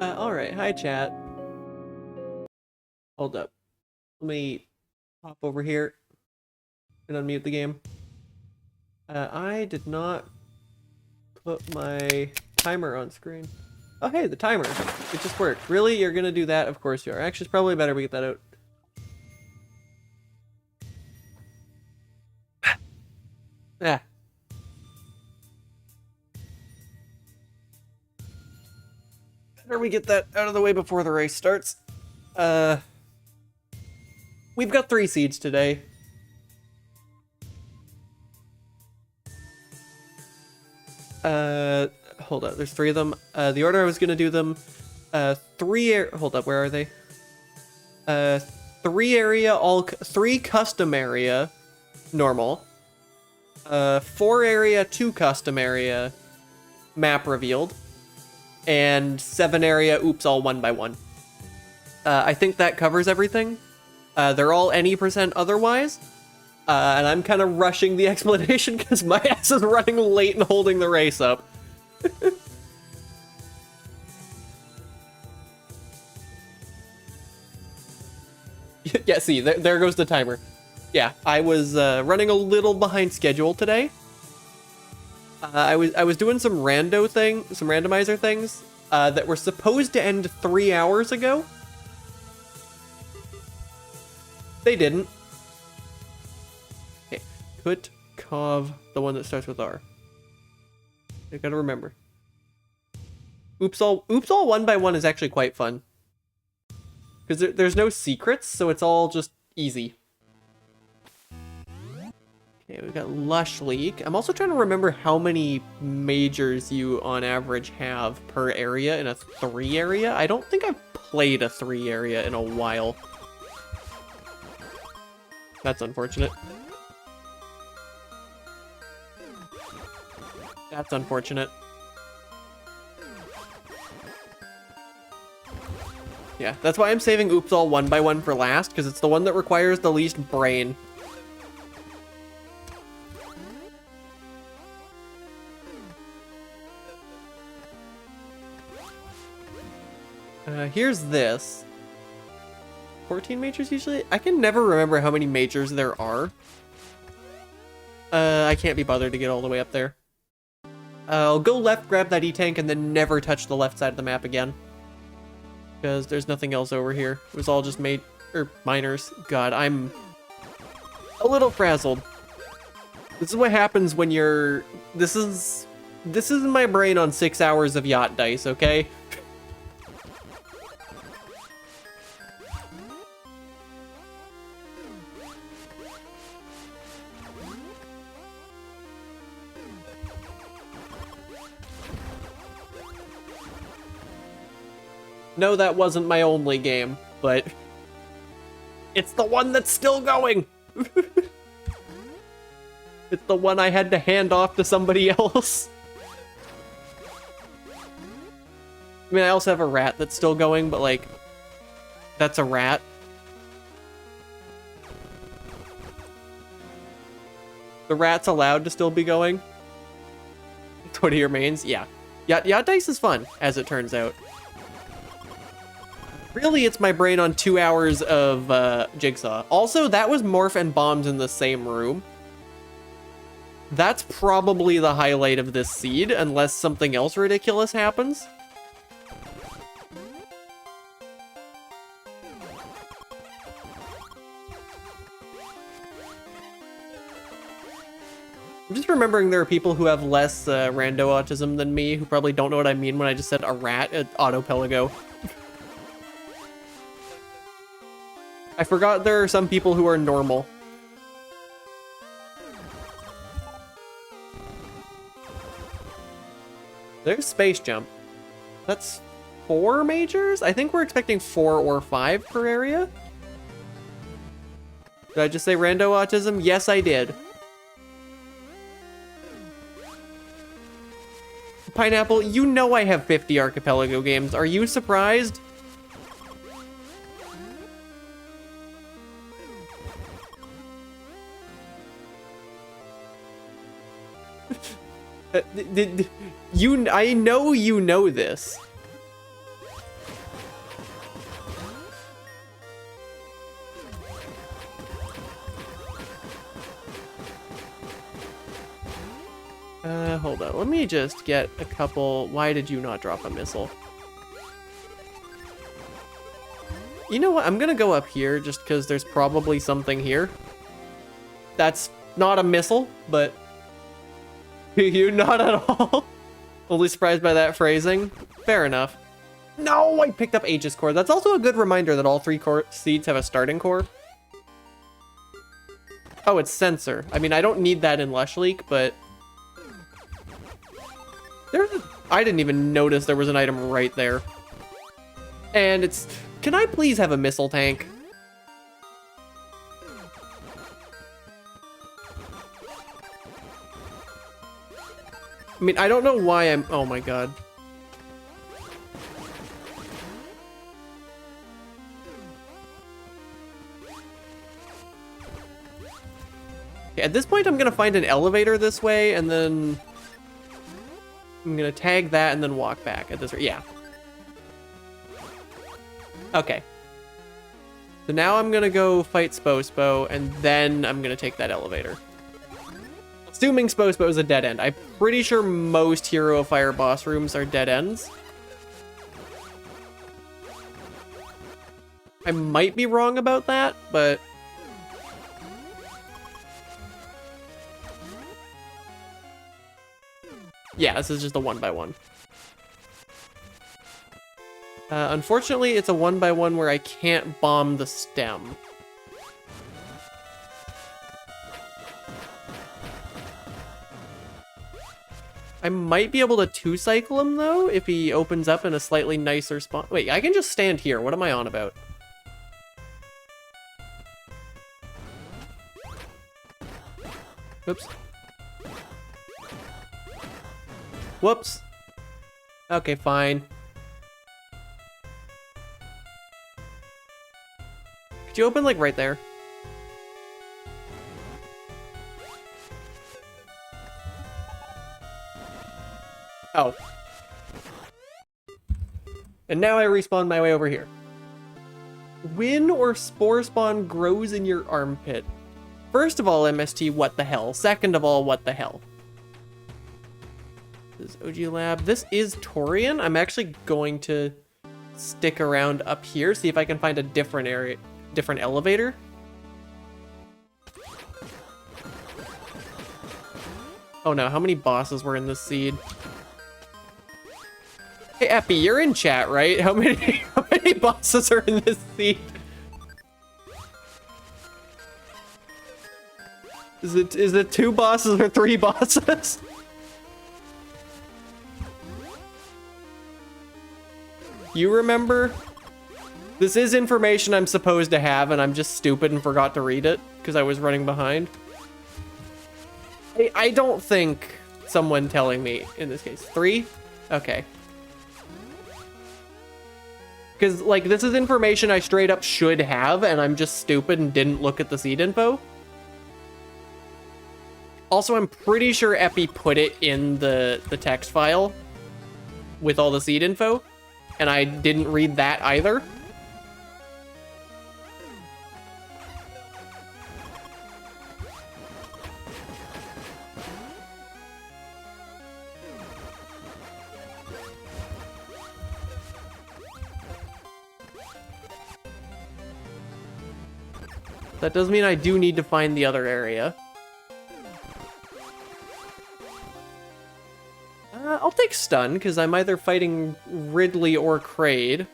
Alright, hi chat. Hold up. Let me hop over here and unmute the game. I did not put my timer on screen. Oh hey, the timer. It just worked. Really? You're gonna do that? Of course you are. Actually, it's probably better we get that out. Yeah. Better we get that out of the way before the race starts. We've got 3 seeds today. Hold up, there's 3 of them. The order I was gonna do them, hold up, where are they? 3 area, 3 custom area, normal. 4 area, 2 custom area, map revealed. And 7 area, oops, all 1 by 1. I think that covers everything. They're all any % otherwise. And I'm kind of rushing the explanation because my ass is running late and holding the race up. Yeah, see, there goes the timer. Yeah, I was running a little behind schedule today. I was doing some randomizer things that were supposed to end 3 hours ago. They didn't. Okay, Kutkov, the one that starts with R. I gotta remember. Oops all 1 by 1 is actually quite fun. Because there's no secrets, so it's all just easy. Okay, we've got Lush Leak. I'm also trying to remember how many majors you, on average, have per area in a 3 area. I don't think I've played a 3 area in a while. That's unfortunate. That's unfortunate. Yeah, that's why I'm saving Oops all 1 by 1 for last, because it's the one that requires the least brain. Here's this. 14 majors usually? I can never remember how many majors there are. I can't be bothered to get all the way up there. I'll go left, grab that E-tank, and then never touch the left side of the map again. Because there's nothing else over here. It was all just miners. God, I'm a little frazzled. This is what happens when you're... This is my brain on 6 hours of yacht dice, okay? No, that wasn't my only game, but it's the one that's still going. It's the one I had to hand off to somebody else. I mean, I also have a rat that's still going, but like, that's a rat. The rat's allowed to still be going. 20 your mains, yeah. Yacht dice is fun, as it turns out. Really, it's my brain on 2 hours of Jigsaw. Also, that was Morph and Bombs in the same room. That's probably the highlight of this seed, unless something else ridiculous happens. I'm just remembering there are people who have less rando autism than me, who probably don't know what I mean when I just said a rat at Autopelago. I forgot there are some people who are normal. There's Space Jump. That's 4 majors? I think we're expecting 4 or 5 per area. Did I just say rando autism? Yes, I did. Pineapple, you know I have 50 Archipelago games. Are you surprised? I know you know this. Hold on. Let me just get a couple... Why did you not drop a missile? You know what? I'm gonna go up here just because there's probably something here. That's not a missile, but... You not at all? Only surprised by that phrasing? Fair enough. No, I picked up Aegis Core. That's also a good reminder that all 3 core seeds have a starting core. Oh, it's Sensor. I mean, I don't need that in Lush Leak, but... I didn't even notice there was an item right there. And it's... Can I please have a missile tank? I mean, I don't know why I'm... Oh my god. Okay, at this point, I'm gonna find an elevator this way, and then... I'm gonna tag that and then walk back at this rate. Yeah. Okay. So now I'm gonna go fight Spospo, and then I'm gonna take that elevator. Assuming Spospo is a dead end. I'm pretty sure most Hero of Fire boss rooms are dead ends. I might be wrong about that, but... Yeah, this is just a 1x1. Unfortunately, it's a 1x1 where I can't bomb the stem. I might be able to 2-cycle him, though, if he opens up in a slightly nicer spot. Wait, I can just stand here. What am I on about? Oops. Whoops. Okay, fine. Could you open, like, right there? Oh. And now I respawn my way over here. Win or Spore Spawn grows in your armpit. First of all, MST, what the hell? Second of all, what the hell? This is OG Lab. This is Torian. I'm actually going to stick around up here, see if I can find a different area, different elevator. Oh no, how many bosses were in this seed? Hey Epi, you're in chat, right? How many bosses are in this seed? Is it 2 bosses or 3 bosses? You remember? This is information I'm supposed to have, and I'm just stupid and forgot to read it because I was running behind. I don't think someone telling me, in this case, 3? Okay. Because, like, this is information I straight up should have, and I'm just stupid and didn't look at the seed info. Also, I'm pretty sure Epi put it in the text file with all the seed info, and I didn't read that either. That does mean I do need to find the other area. I'll take stun, because I'm either fighting Ridley or Kraid.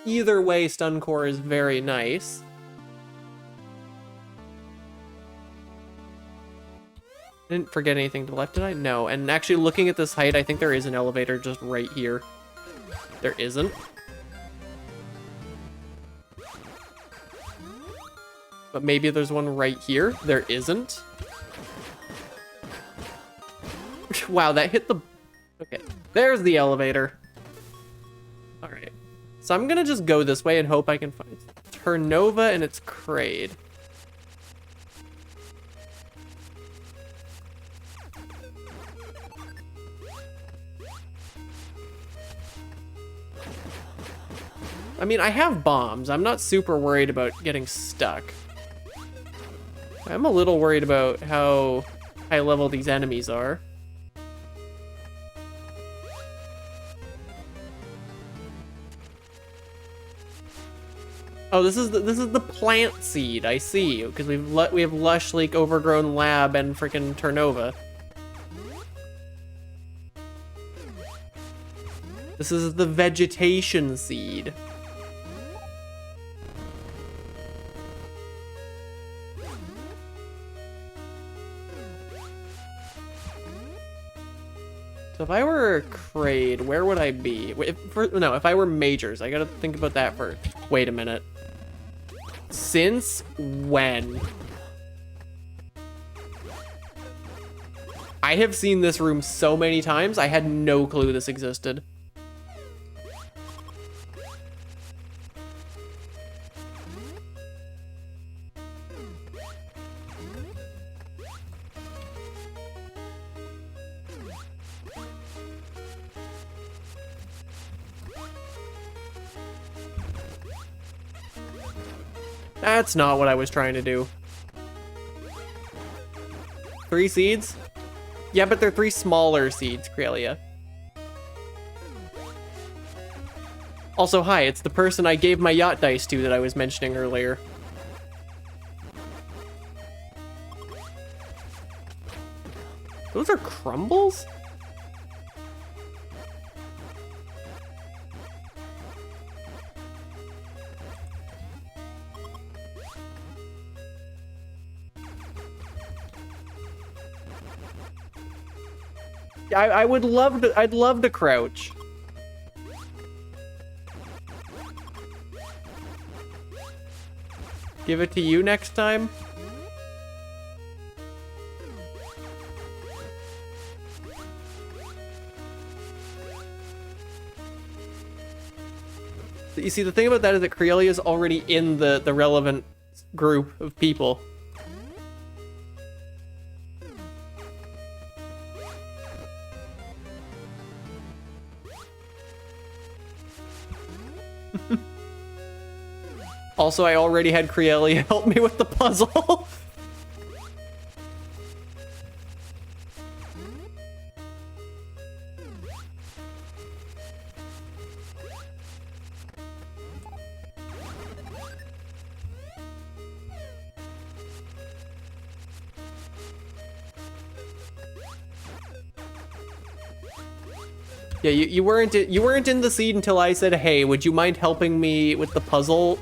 Either way, stun core is very nice. Didn't forget anything to the left, did I? No, and actually looking at this height, I think there is an elevator just right here. There isn't. But maybe there's one right here. There isn't. Wow, that hit the... Okay, there's the elevator. All right. So I'm gonna just go this way and hope I can find Turnova and its Kraid. I mean, I have bombs. I'm not super worried about getting stuck. I'm a little worried about how high level these enemies are. Oh, this is the plant seed. I see, because we have Lush, Leak, Overgrown Lab, and freaking Turnova. This is the vegetation seed. So if I were Kraid, where would I be? If I were Majors, I gotta think about that first. Wait a minute. Since when? I have seen this room so many times, I had no clue this existed. That's not what I was trying to do. 3 seeds? Yeah, but they're 3 smaller seeds, Crelia. Also, hi, it's the person I gave my yacht dice to that I was mentioning earlier. Those are crumbles? I would love to, I'd love to crouch. Give it to you next time. You see, the thing about that is that Crelia is already in the relevant group of people. Also, I already had Crelia help me with the puzzle. Yeah, you weren't in the seed until I said, "Hey, would you mind helping me with the puzzle?"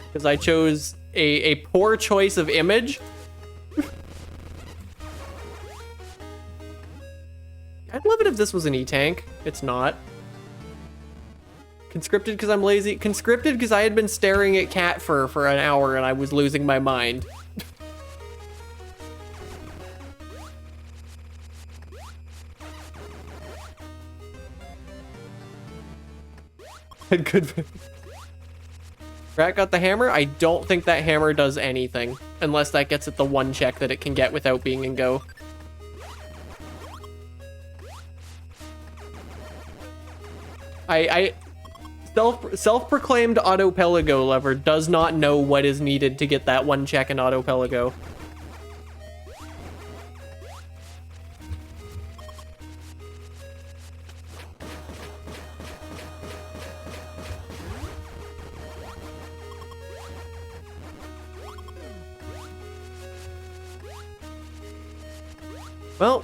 Because I chose a poor choice of image. I'd love it if this was an E-Tank. It's not. Conscripted because I'm lazy. Conscripted because I had been staring at cat fur for an hour and I was losing my mind. Good. Rat got the hammer? I don't think that hammer does anything. Unless that gets it the one check that it can get without being in go. Self-proclaimed Autopelago lover does not know what is needed to get that one check in Autopelago. Well,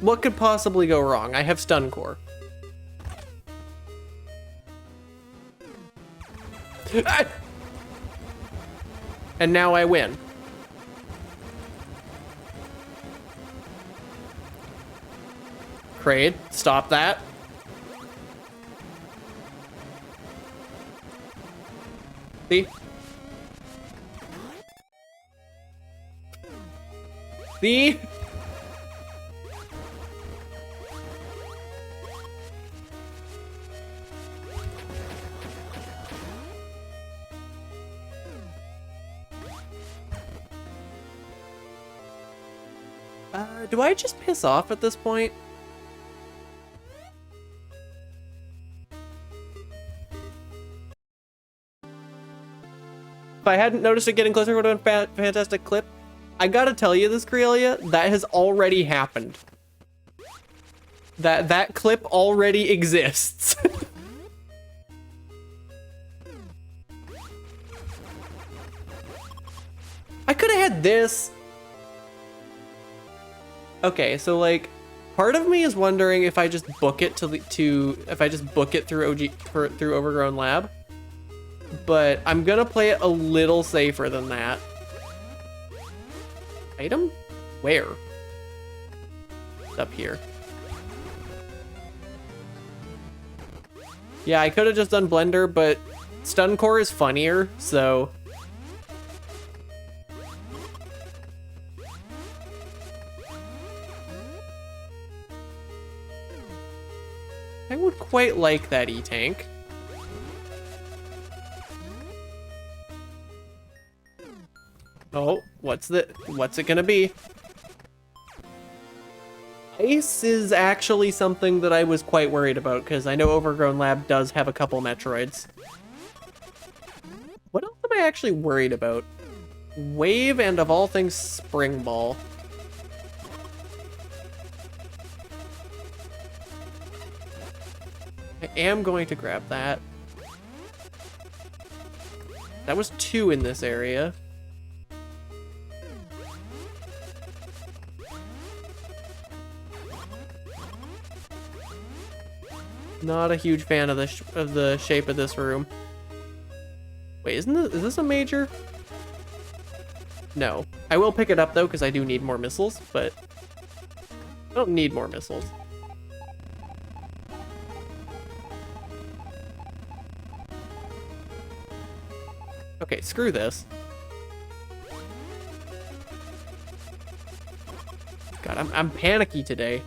what could possibly go wrong? I have stun core. And now I win. Kraid, stop that. See? See? Do I just piss off at this point? If I hadn't noticed it getting closer, it would have been a fantastic clip. I gotta tell you this, Crealia, that has already happened. That clip already exists. I could have had this. Okay, so like, part of me is wondering if I just book it if I just book it through through Overgrown Lab. But I'm gonna play it a little safer than that. Item? Where? It's up here. Yeah, I could have just done Blender, but Stun Core is funnier, so... I would quite like that E-Tank. Oh, what's it gonna be? Ice is actually something that I was quite worried about, because I know Overgrown Lab does have a couple Metroids. What else am I actually worried about? Wave and, of all things, Spring Ball. I am going to grab that. That was 2 in this area. Not a huge fan of the shape of this room. Wait, is this a major? No. I will pick it up though, because I do need more missiles, but I don't need more missiles. Okay, screw this. God, I'm panicky today.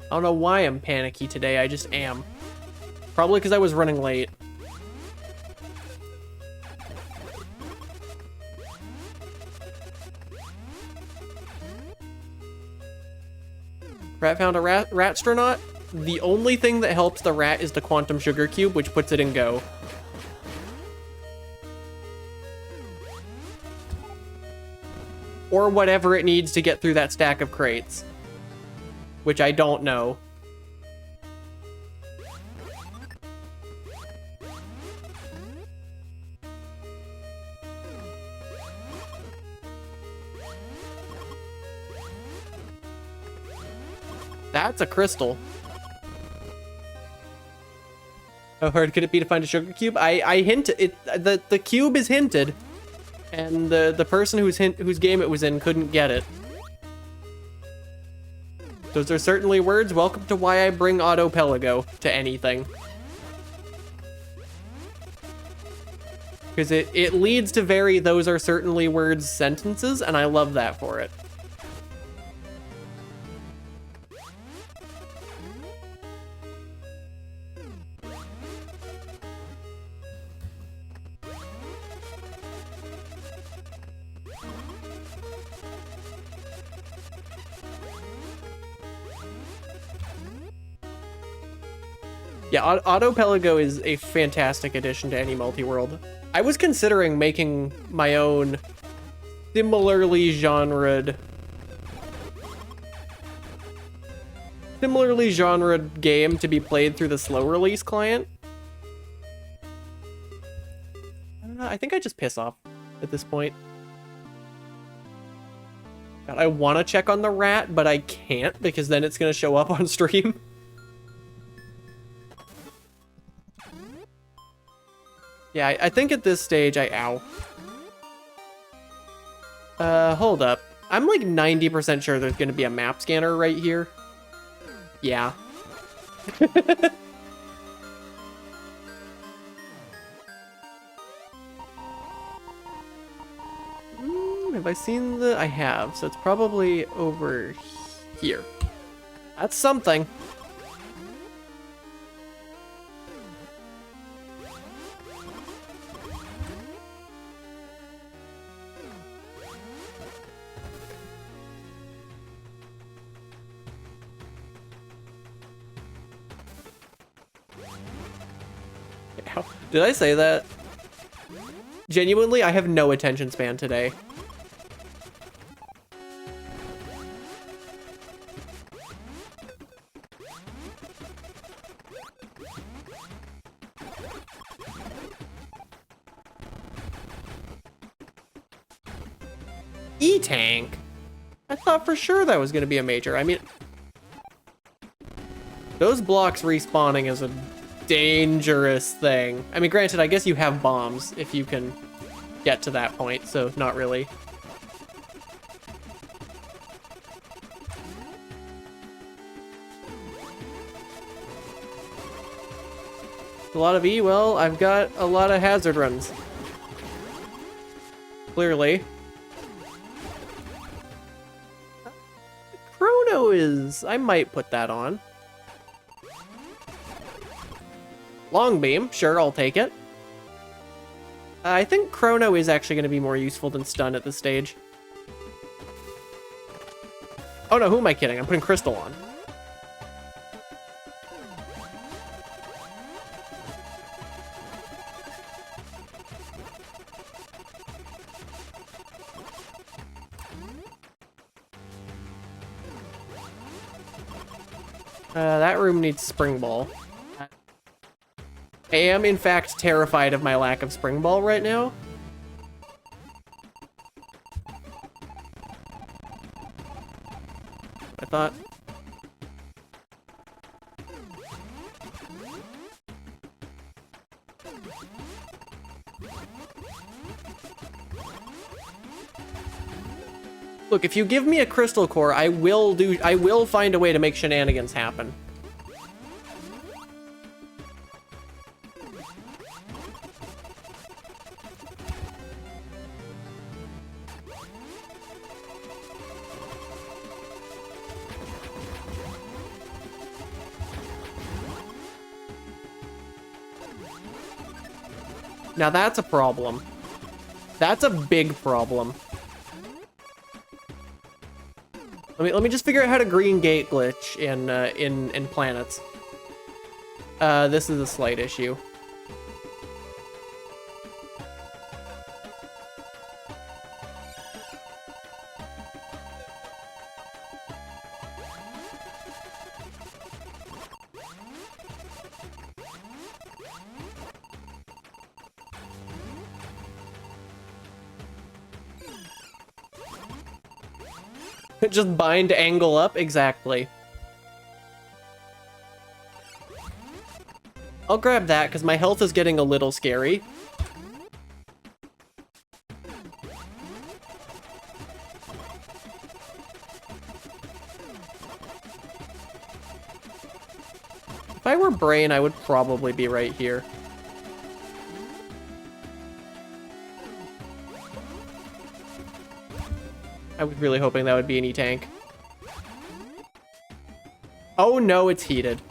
I don't know why I'm panicky today, I just am. Probably because I was running late. Rat found a Ratstronaut. The only thing that helps the rat is the Quantum Sugar Cube, which puts it in go. Or whatever it needs to get through that stack of crates. Which I don't know. That's a crystal. How hard could it be to find a sugar cube? I hint it. The cube is hinted, and the person whose game it was in couldn't get it. Those are certainly words. Welcome to why I bring Auto Pelago to anything. Because it leads to very those are certainly words sentences, and I love that for it. Yeah, Auto Pelago is a fantastic addition to any multi-world. I was considering making my own similarly genred game to be played through the slow release client. I don't know, I think I just piss off at this point. God, I want to check on the rat, but I can't because then it's going to show up on stream. Yeah, I think at this stage ow. Hold up. I'm like 90% sure there's gonna be a map scanner right here. Yeah. Have I seen the... I have, so it's probably over here. That's something. Wow. Did I say that? Genuinely, I have no attention span today. E-Tank? I thought for sure that was going to be a major. I mean, those blocks respawning is a dangerous thing. I mean, granted, I guess you have bombs if you can get to that point, so not really. A lot of E, well, I've got a lot of hazard runs. Clearly. Chrono is... I might put that on. Long beam, sure, I'll take it. I think Chrono is actually going to be more useful than stun at this stage. Oh no, who am I kidding? I'm putting Crystal on. That room needs Spring Ball. I am, in fact, terrified of my lack of Spring Ball right now. I thought... Look, if you give me a Crystal Core, I will find a way to make shenanigans happen. Now that's a problem. That's a big problem. Let me just figure out how to green gate glitch in planets. This is a slight issue. Just bind angle up, exactly. I'll grab that because my health is getting a little scary. If I were Brain, I would probably be right here. I was really hoping that would be an E-Tank. Oh no, it's heated.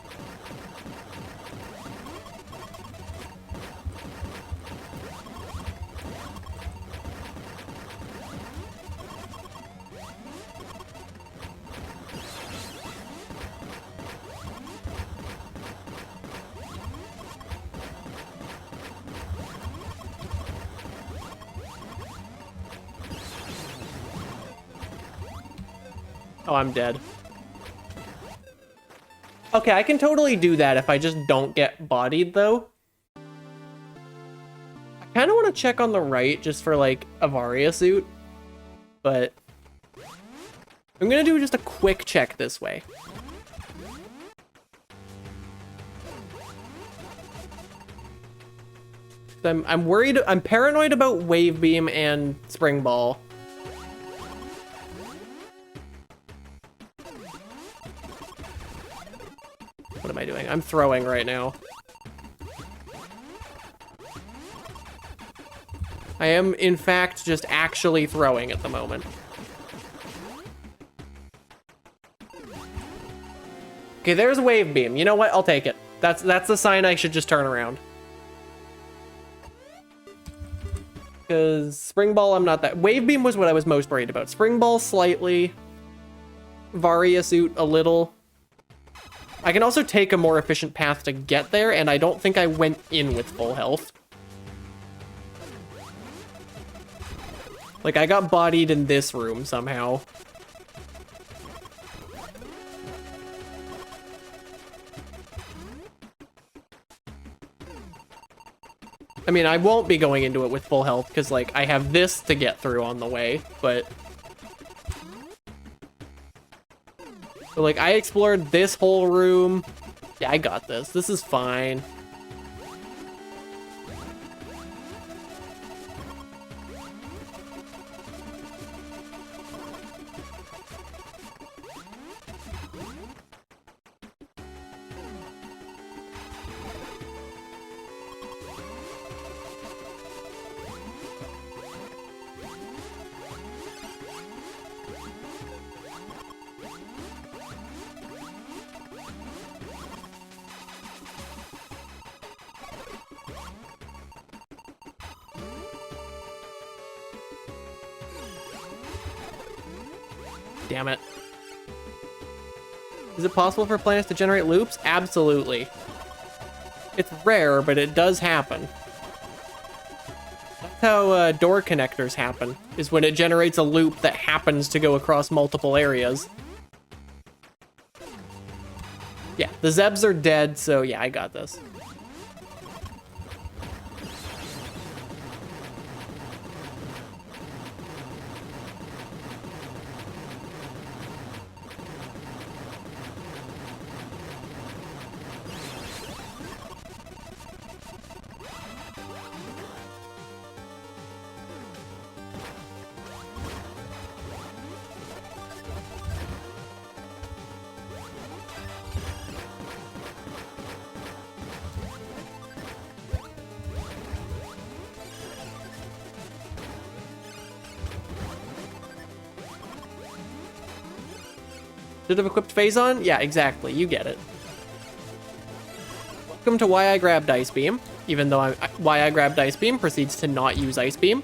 Oh, I'm dead. Okay, I can totally do that if I just don't get bodied, though. I kind of want to check on the right just for, like, a Varia suit. But I'm going to do just a quick check this way. I'm worried, I'm paranoid about Wave Beam and Spring Ball. What am I doing? I'm throwing right now. I am, in fact, just actually throwing at the moment. Okay, there's a Wave Beam. You know what? I'll take it. That's the sign I should just turn around. Because Spring Ball, I'm not that... Wave Beam was what I was most worried about. Spring Ball, slightly. Varia Suit, a little. I can also take a more efficient path to get there, and I don't think I went in with full health. Like, I got bodied in this room somehow. I mean, I won't be going into it with full health because, like, I have this to get through on the way, but... So, like, I explored this whole room. Yeah, I got this. This is fine. Damn it. Is it possible for planets to generate loops? Absolutely. It's rare, but it does happen. That's how door connectors happen, is when it generates a loop that happens to go across multiple areas. Yeah, the Zebs are dead, so yeah, I got this. Should have equipped Phazon? Yeah, exactly. You get it. Welcome to Why I Grabbed Ice Beam. Even though Why I Grabbed Ice Beam proceeds to not use Ice Beam.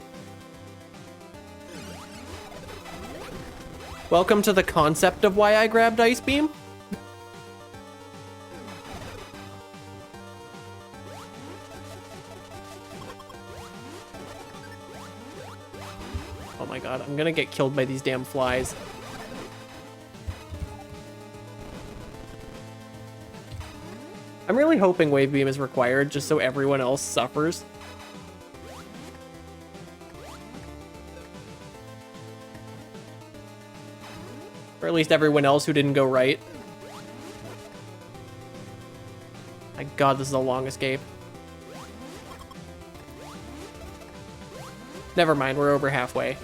Welcome to the concept of Why I Grabbed Ice Beam. Oh my god, I'm gonna get killed by these damn flies. I'm really hoping Wave Beam is required just so everyone else suffers. Or at least everyone else who didn't go right. My god, this is a long escape. Never mind, we're over halfway.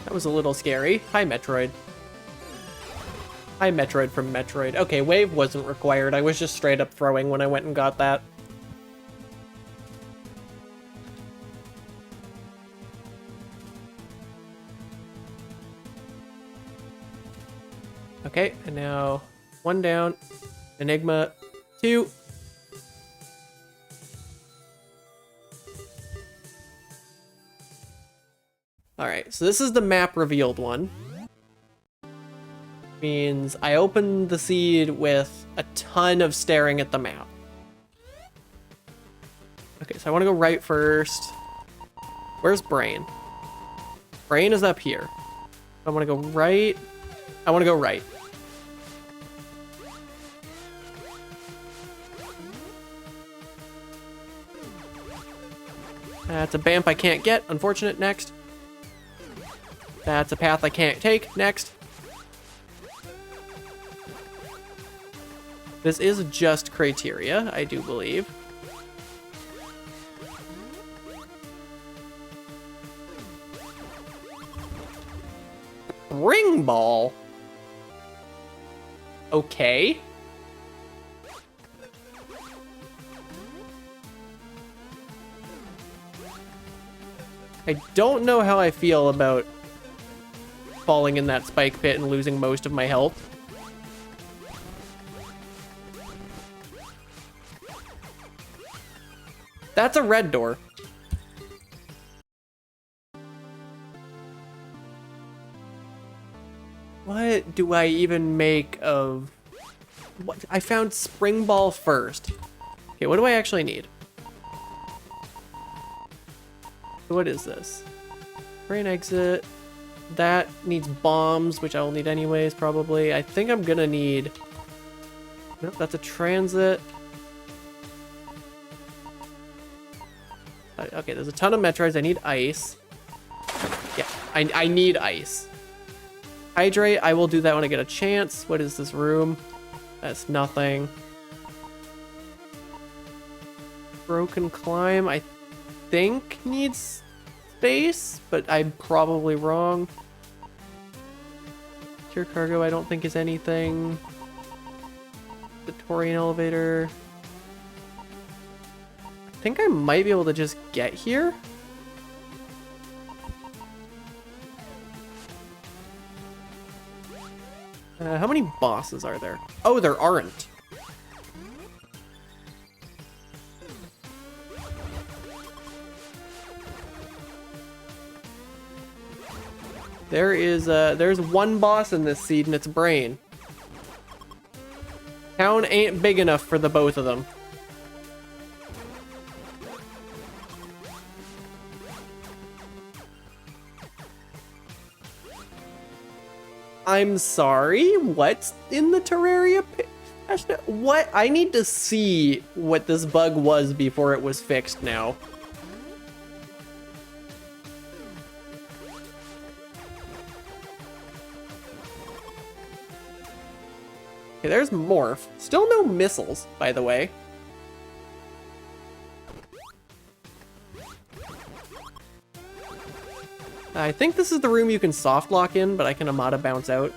That was a little scary. Hi, Metroid. Hi, Metroid from Metroid. Okay, Wave wasn't required. I was just straight up throwing when I went and got that. Okay, and now one down. Enigma 2. Alright, so this is the map revealed one. Means I opened the seed with a ton of staring at the map. Okay, so I want to go right first. Where's Brain? Brain is up here. I want to go right. I want to go right. That's a Bamp I can't get. Unfortunate. Next. That's a path I can't take. Next. This is just Crateria, I do believe. spring ball. Okay. I don't know how I feel about falling in that spike pit and losing most of my health. That's a red door. What do I even make of... What? I found spring ball first. Okay, what do I actually need? What is this? Train exit. That needs bombs, which I will need anyways, probably. I think I'm gonna need... Nope, that's a transit. Okay, there's a ton of Metroids. I need ice. Yeah, I need ice. Hydrate, I will do that when I get a chance. What is this room? That's nothing. Broken climb, I think needs space, but I'm probably wrong. Pure cargo, I don't think is anything. The Torian elevator. I think I might be able to just get here. How many bosses are there? Oh, there aren't. There's one boss in this seed and it's Brain. Town ain't big enough for the both of them. I'm sorry, what's in the Terraria pit? What? I need to see what this bug was before it was fixed now. Okay, there's Morph. Still no missiles, by the way. I think this is the room you can soft lock in, but I can Amada bounce out.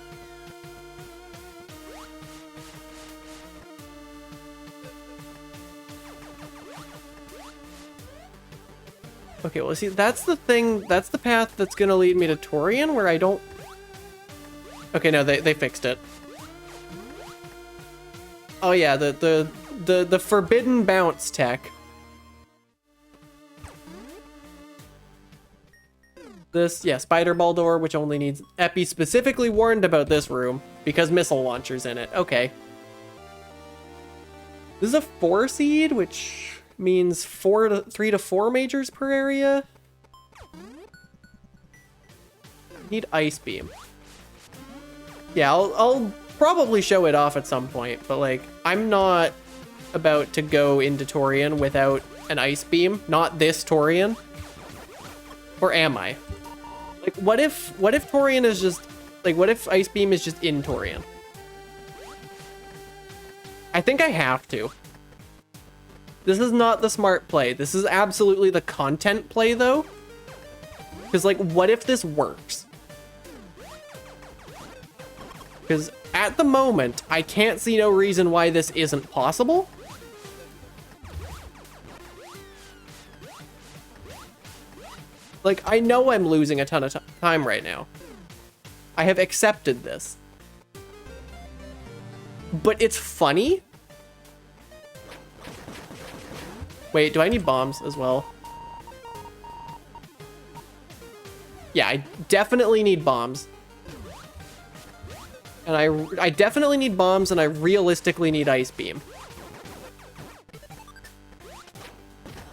Okay, well, see, that's the thing, that's the path that's gonna lead me to Torian, where I don't... Okay, no, they fixed it. Oh yeah, the forbidden bounce tech. This, yeah, spider ball door, which only needs... Epi specifically warned about this room because missile launchers in it. Okay. This is a 4 seed, which means 3 to 4 majors per area. Need ice beam. Yeah, I'll probably show it off at some point, but like, I'm not about to go into Torian without an ice beam. Not this Torian. Or am I? Like, what if Torian is just, like, what if Ice Beam is just in Torian? I think I have to. This is not the smart play. This is absolutely the content play, though. Because, like, what if this works? Because at the moment, I can't see no reason why this isn't possible. Like, I know I'm losing a ton of time right now. I have accepted this. But it's funny. Wait, do I need bombs as well? Yeah, I definitely need bombs. And I definitely need bombs, and I realistically need Ice Beam.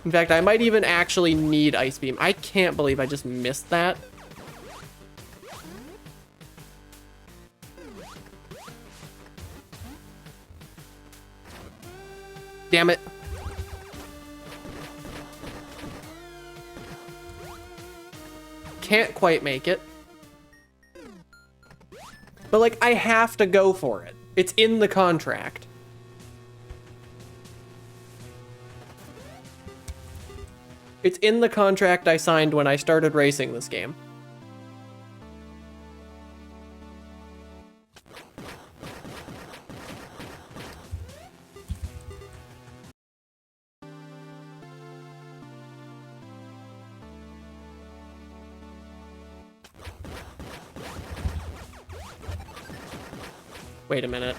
In fact, I might even actually need Ice Beam. I can't believe I just missed that. Damn it. Can't quite make it. But, like, I have to go for it. It's in the contract. It's in the contract I signed when I started racing this game. Wait a minute.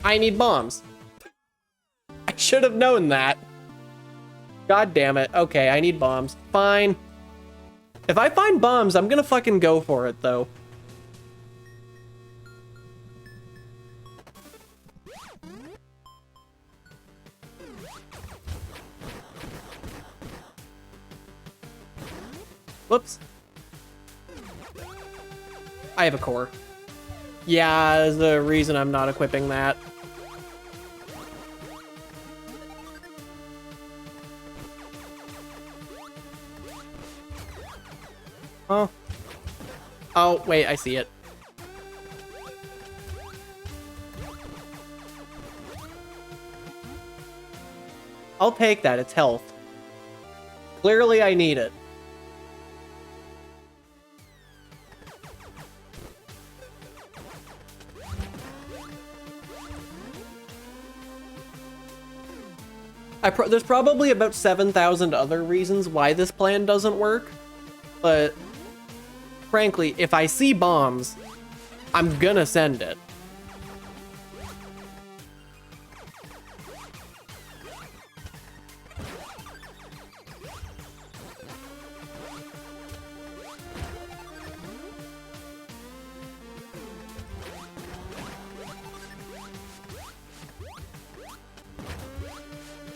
I need bombs. I should have known that. God damn it. Okay, I need bombs. Fine. If I find bombs, I'm gonna fucking go for it, though. Whoops. I have a core. Yeah, there's the reason I'm not equipping that. Oh. Oh, wait, I see it. I'll take that, it's health. Clearly I need it. There's probably about 7,000 other reasons why this plan doesn't work, but frankly, if I see bombs, I'm gonna send it.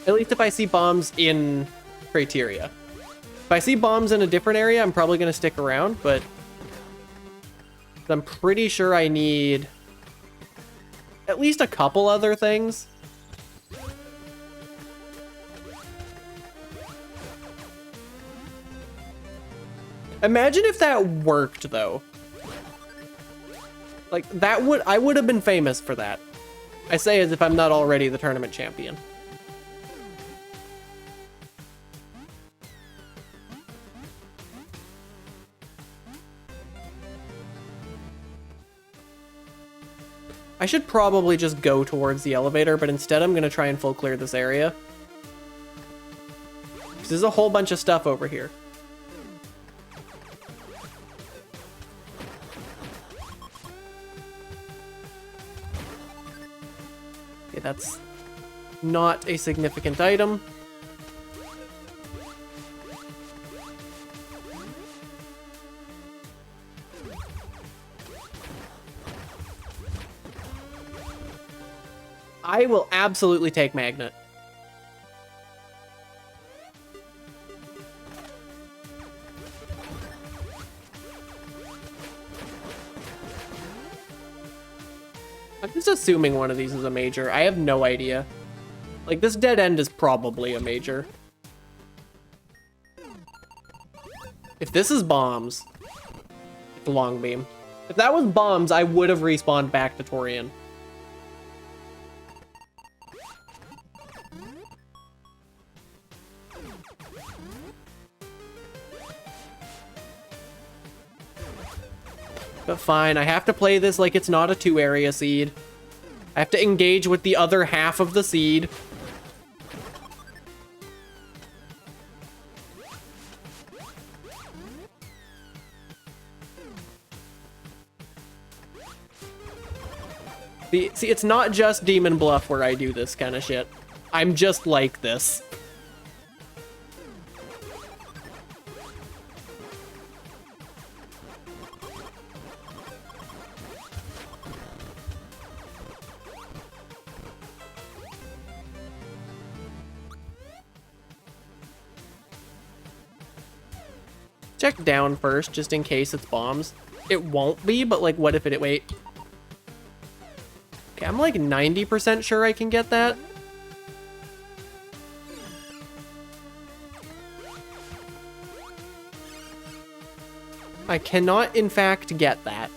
At least if I see bombs in Crateria. If I see bombs in a different area, I'm probably going to stick around, but I'm pretty sure I need at least a couple other things. Imagine if that worked, though. Like, I would have been famous for that. I say as if I'm not already the tournament champion. I should probably just go towards the elevator, but instead I'm going to try and full clear this area. Because there's a whole bunch of stuff over here. Okay, that's not a significant item. I will absolutely take Magnet. I'm just assuming one of these is a major. I have no idea. Like, this dead end is probably a major. If this is bombs, it's a long beam. If that was bombs, I would have respawned back to Torian. But fine, I have to play this like it's not a 2-area seed. I have to engage with the other half of the seed. See, it's not just Demon Bluff where I do this kind of shit. I'm just like this. Check down first, just in case it's bombs. It won't be, but like, what if it... Wait. Okay, I'm like 90% sure I can get that. I cannot, in fact, get that.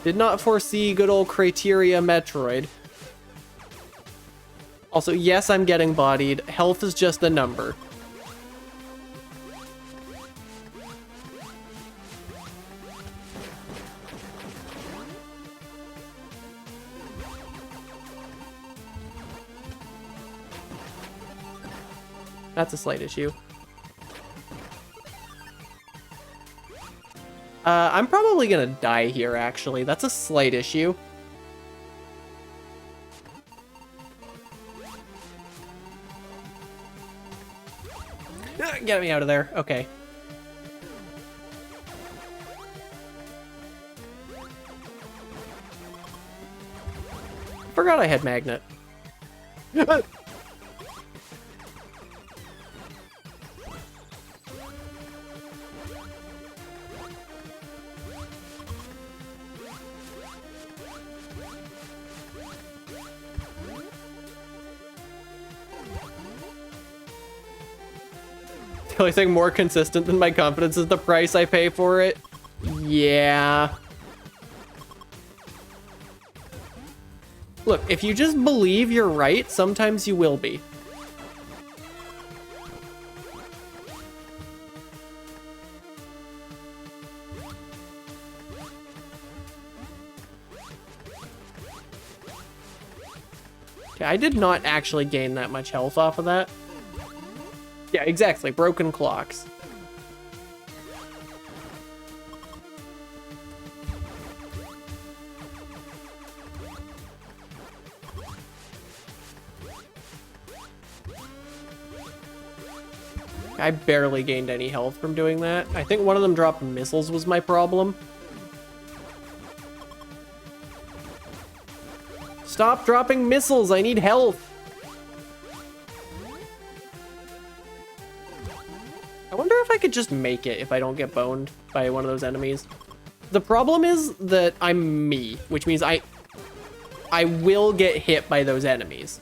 Did not foresee good old Criteria Metroid. Also, yes, I'm getting bodied. Health is just a number. That's a slight issue. I'm probably gonna die here, actually. That's a slight issue. Get me out of there. Okay. Forgot I had magnet. The only thing more consistent than my confidence is the price I pay for it. Yeah. Look, if you just believe you're right, sometimes you will be. Okay, I did not actually gain that much health off of that. Yeah, exactly. Broken clocks. I barely gained any health from doing that. I think one of them dropped missiles was my problem. Stop dropping missiles! I need health! I wonder if I could just make it if I don't get boned by one of those enemies. The problem is that I'm me, which means I will get hit by those enemies.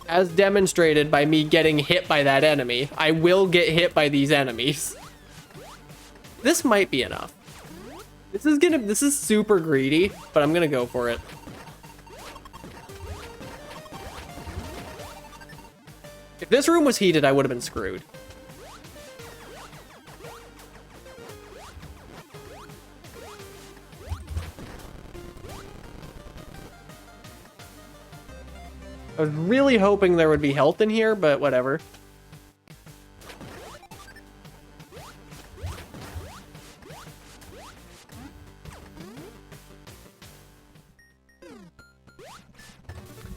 As demonstrated by me getting hit by that enemy, I will get hit by these enemies. This might be enough. This is super greedy, but I'm gonna go for it. If this room was heated, I would have been screwed. I was really hoping there would be health in here, but whatever.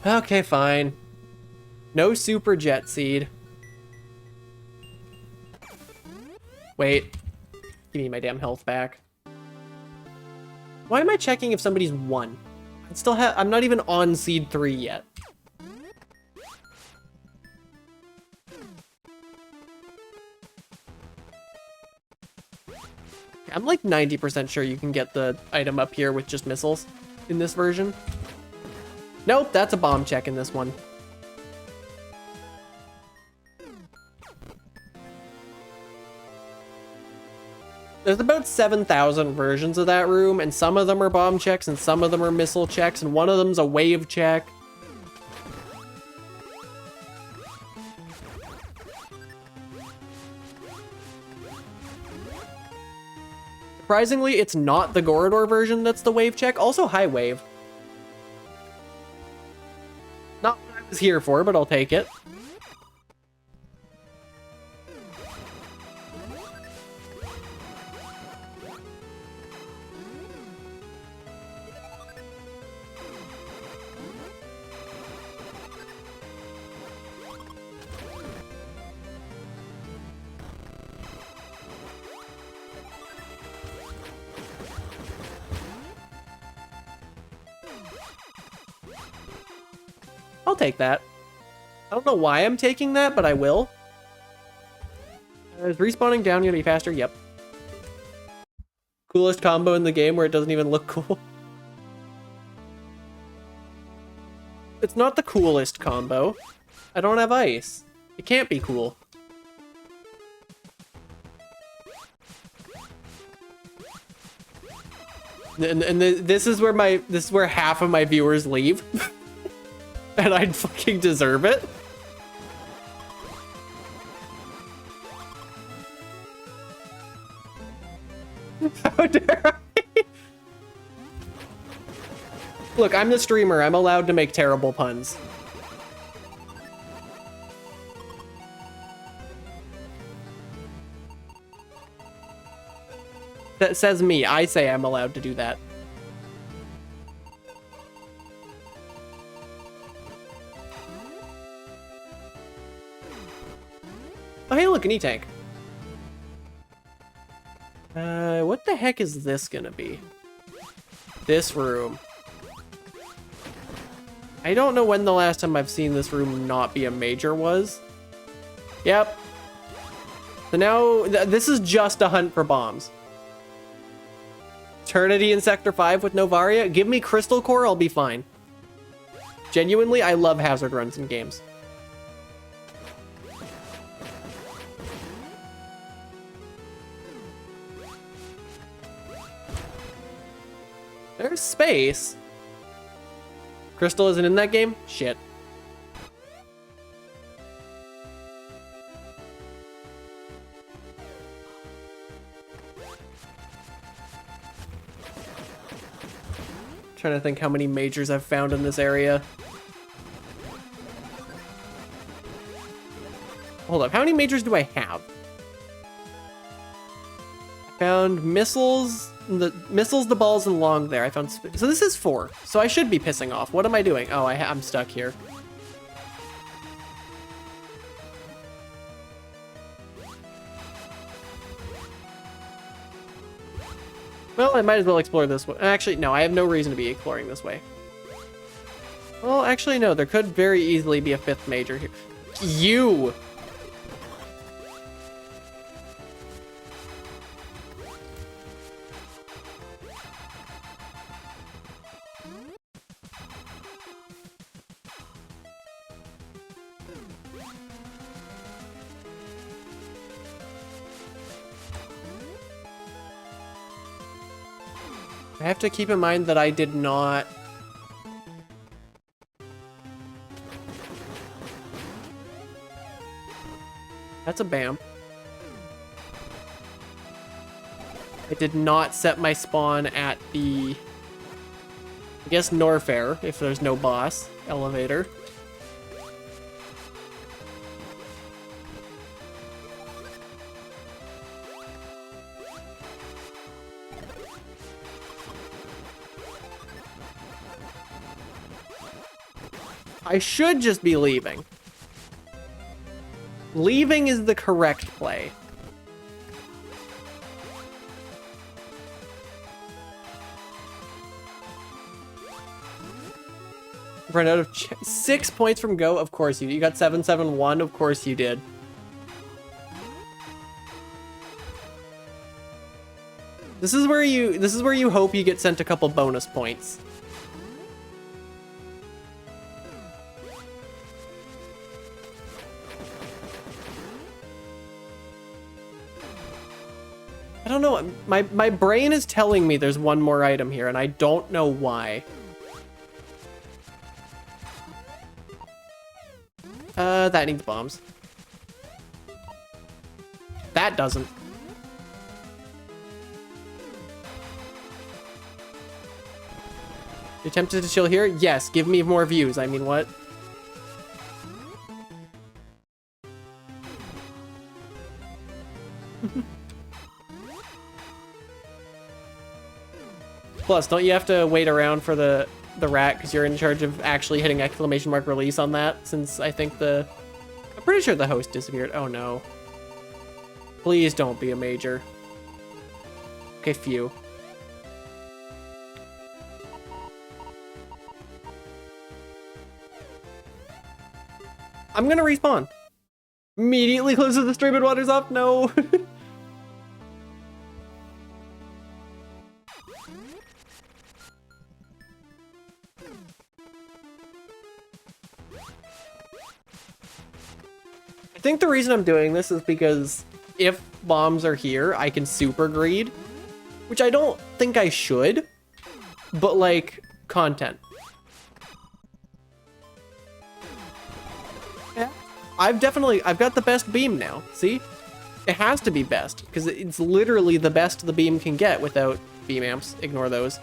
Okay, fine. No super jet seed. Wait. Give me my damn health back. Why am I checking if somebody's won? I'm not even on seed 3 yet. I'm like 90% sure you can get the item up here with just missiles in this version. Nope, that's a bomb check in this one. There's about 7,000 versions of that room, and some of them are bomb checks, and some of them are missile checks, and one of them's a wave check. Surprisingly, it's not the Gorodor version that's the wave check. Also, high wave. Not what I was here for, but I'll take it. I'll take that. I don't know why I'm taking that, but I will. Is respawning down gonna be faster? Yep. Coolest combo in the game where it doesn't even look cool. It's not the coolest combo. I don't have ice. It can't be cool. And this is where half of my viewers leave. And I'd fucking deserve it. How dare I? Look, I'm the streamer. I'm allowed to make terrible puns. That says me. I say I'm allowed to do that. Oh, hey, look, an E-Tank. What the heck is this gonna be? This room. I don't know when the last time I've seen this room not be a major was. Yep. So now, this is just a hunt for bombs. Eternity in Sector 5 with Novaria? Give me Crystal Core, I'll be fine. Genuinely, I love hazard runs in games. There's space. Crystal isn't in that game? Shit. Trying to think how many majors I've found in this area. Hold up, how many majors do I have? I found missiles, the balls, and long there. I found, so this is 4. So I should be pissing off. What am I doing? Oh, I'm stuck here. Well, I might as well explore this way. Actually, no, I have no reason to be exploring this way. Well, actually, no, there could very easily be a 5th major here. You! I have to keep in mind that I did not... That's a BAM. I did not set my spawn at the... I guess Norfair, if there's no boss elevator. I should just be leaving. Leaving is the correct play. Run out of 6 points from go. Of course you got 771. Of course you did. This is where you hope you get sent a couple bonus points. I don't know, my brain is telling me there's one more item here, and I don't know why. That needs bombs. That doesn't. You tempted to chill here? Yes, give me more views. I mean, what? Plus, don't you have to wait around for the rat because you're in charge of actually hitting exclamation mark release on that, since I think I'm pretty sure the host disappeared. Oh no. Please don't be a major. Okay, phew. I'm gonna respawn. Immediately closes the stream and waters off? No. I think the reason I'm doing this is because if bombs are here, I can super greed, which I don't think I should, but like content. Yeah. I've got the best beam now. See? It has to be best because it's literally the best the beam can get without beam amps. Ignore those.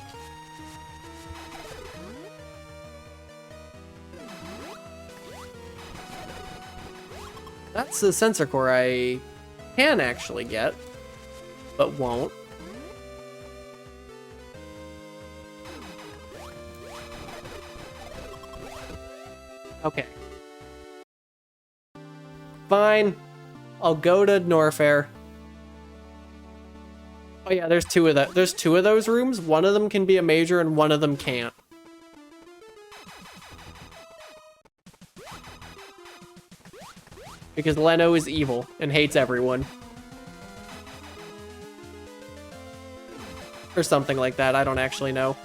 That's the sensor core I can actually get, but won't. Okay. Fine. I'll go to Norfair. Oh yeah, there's two of those rooms. One of them can be a major and one of them can't. Because Leno is evil and hates everyone. Or something like that, I don't actually know.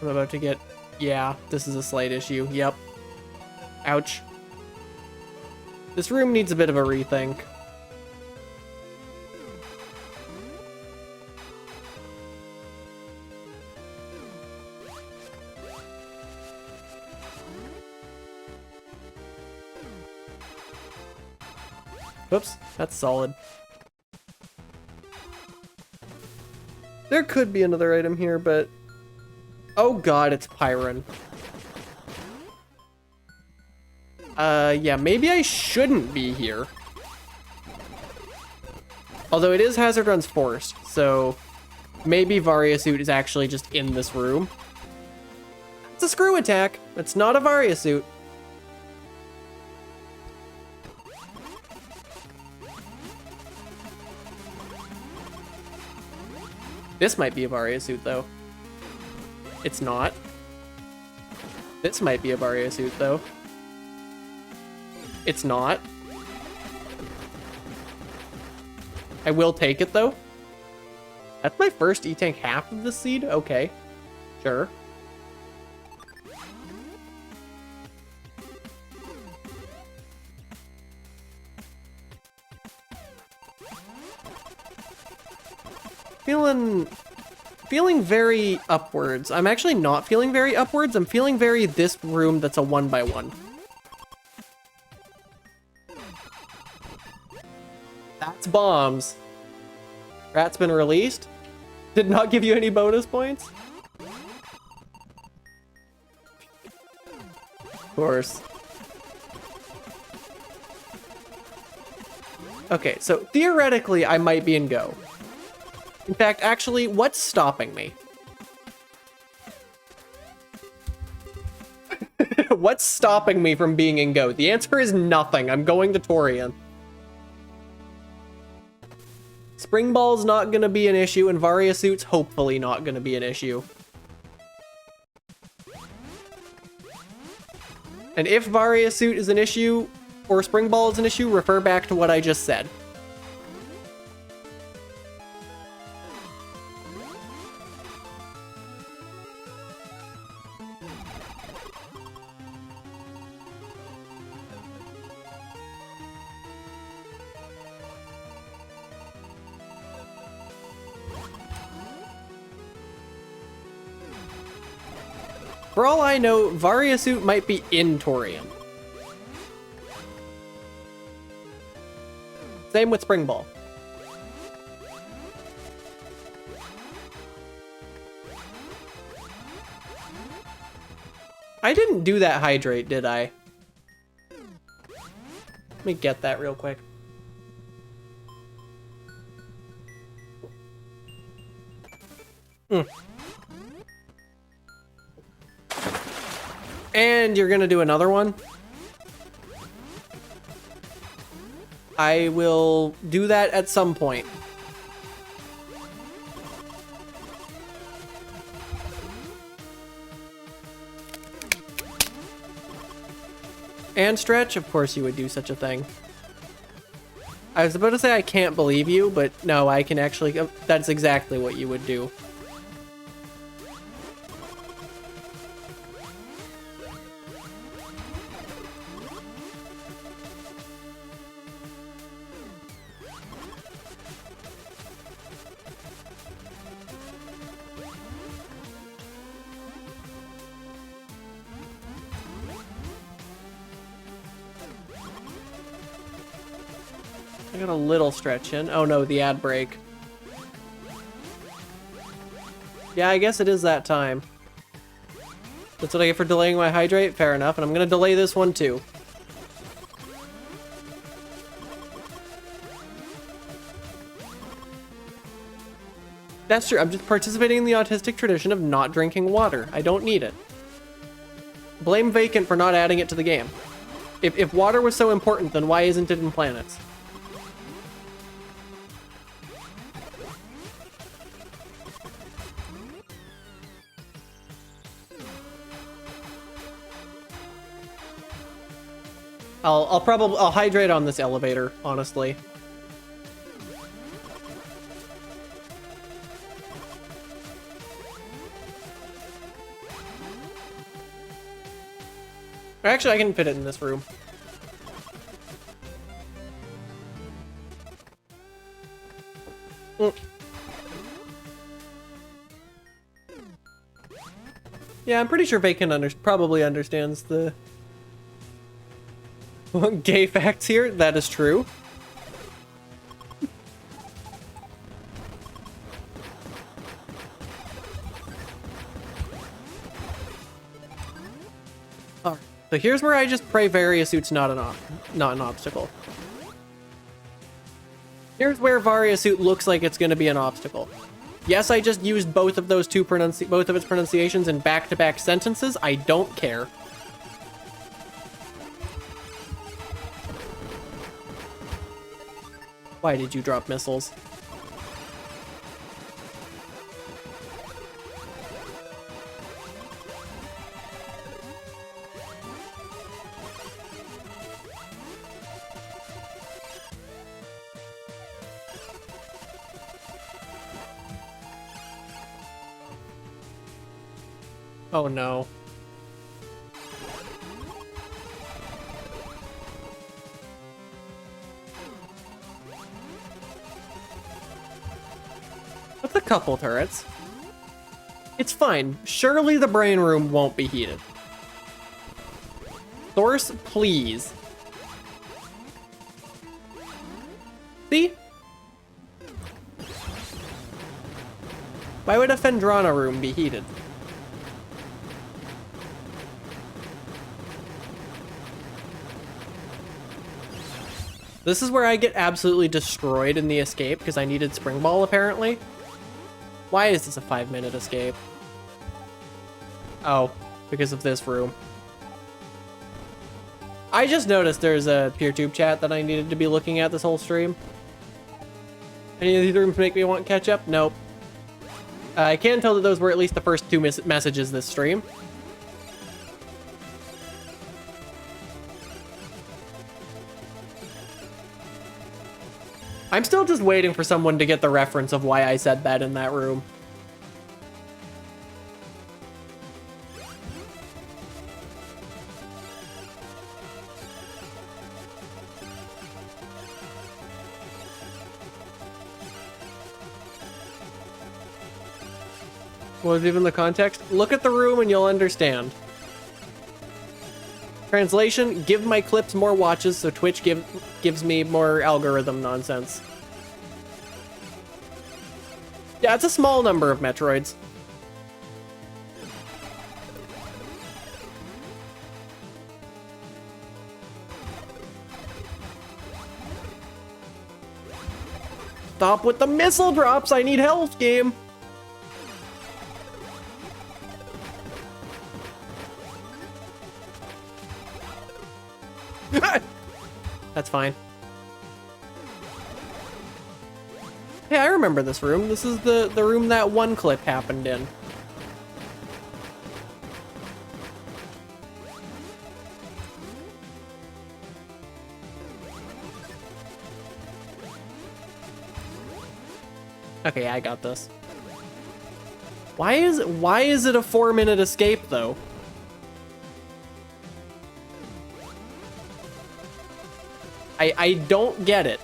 I'm about to get... Yeah, this is a slight issue. Yep. Ouch. This room needs a bit of a rethink. Whoops, that's solid. There could be another item here, but... Oh god, it's Pyron. Yeah, maybe I shouldn't be here. Although it is Hazard Run's forced, so... Maybe Varia Suit is actually just in this room. It's a screw attack. It's not a Varia Suit. This might be a Varia Suit, though. It's not. This might be a Varia Suit, though. It's not. I will take it, though. That's my first E-Tank half of the seed? Okay. Sure. Feeling very upwards. I'm actually not feeling very upwards. I'm feeling very this room that's a 1x1. That's bombs. Rat's been released. Did not give you any bonus points. Of course. Okay, so theoretically I might be in go. In fact, actually, what's stopping me? What's stopping me from being in go? The answer is nothing. I'm going to Torian. Spring Ball's not going to be an issue, and Varia Suit's hopefully not going to be an issue. And if Varia Suit is an issue, or Spring Ball is an issue, refer back to what I just said. For all I know, Varia Suit might be in Torium. Same with Spring Ball. I didn't do that hydrate, did I? Let me get that real quick. And you're gonna do another one? I will do that at some point. And stretch? Of course you would do such a thing. I was about to say I can't believe you, but no, I can actually... That's exactly what you would do. I got a little stretch in. Oh no, the ad break. Yeah, I guess it is that time. That's what I get for delaying my hydrate? Fair enough, and I'm gonna delay this one too. That's true, I'm just participating in the autistic tradition of not drinking water. I don't need it. Blame Vacant for not adding it to the game. If water was so important, then why isn't it in planets? I'll hydrate on this elevator, honestly. Actually, I can fit it in this room. Yeah, I'm pretty sure Vacant probably understands the gay facts here. That is true. Alright, so here's where I just pray Varia Suit's not an obstacle. Here's where Varia Suit looks like it's gonna be an obstacle. Yes, I just used both of those both of its pronunciations in back-to-back sentences. I don't care. Why did you drop missiles? Oh no. With a couple turrets. It's fine. Surely the brain room won't be heated. Source, please. See? Why would a Phendrana room be heated? This is where I get absolutely destroyed in the escape because I needed Spring Ball, apparently. Why is this a 5-minute escape? Oh, because of this room. I just noticed there's a PeerTube chat that I needed to be looking at this whole stream. Any of these rooms make me want ketchup? Nope. I can tell that those were at least the first two messages this stream. I'm still just waiting for someone to get the reference of why I said that in that room. What was even the context? Look at the room and you'll understand. Translation, give my clips more watches so Twitch gives me more algorithm nonsense. Yeah, it's a small number of Metroids. Stop with the missile drops, I need health, game. That's fine. Hey, I remember this room. This is the room that one clip happened in. Okay, I got this. Why is it a 4-minute escape though? I don't get it.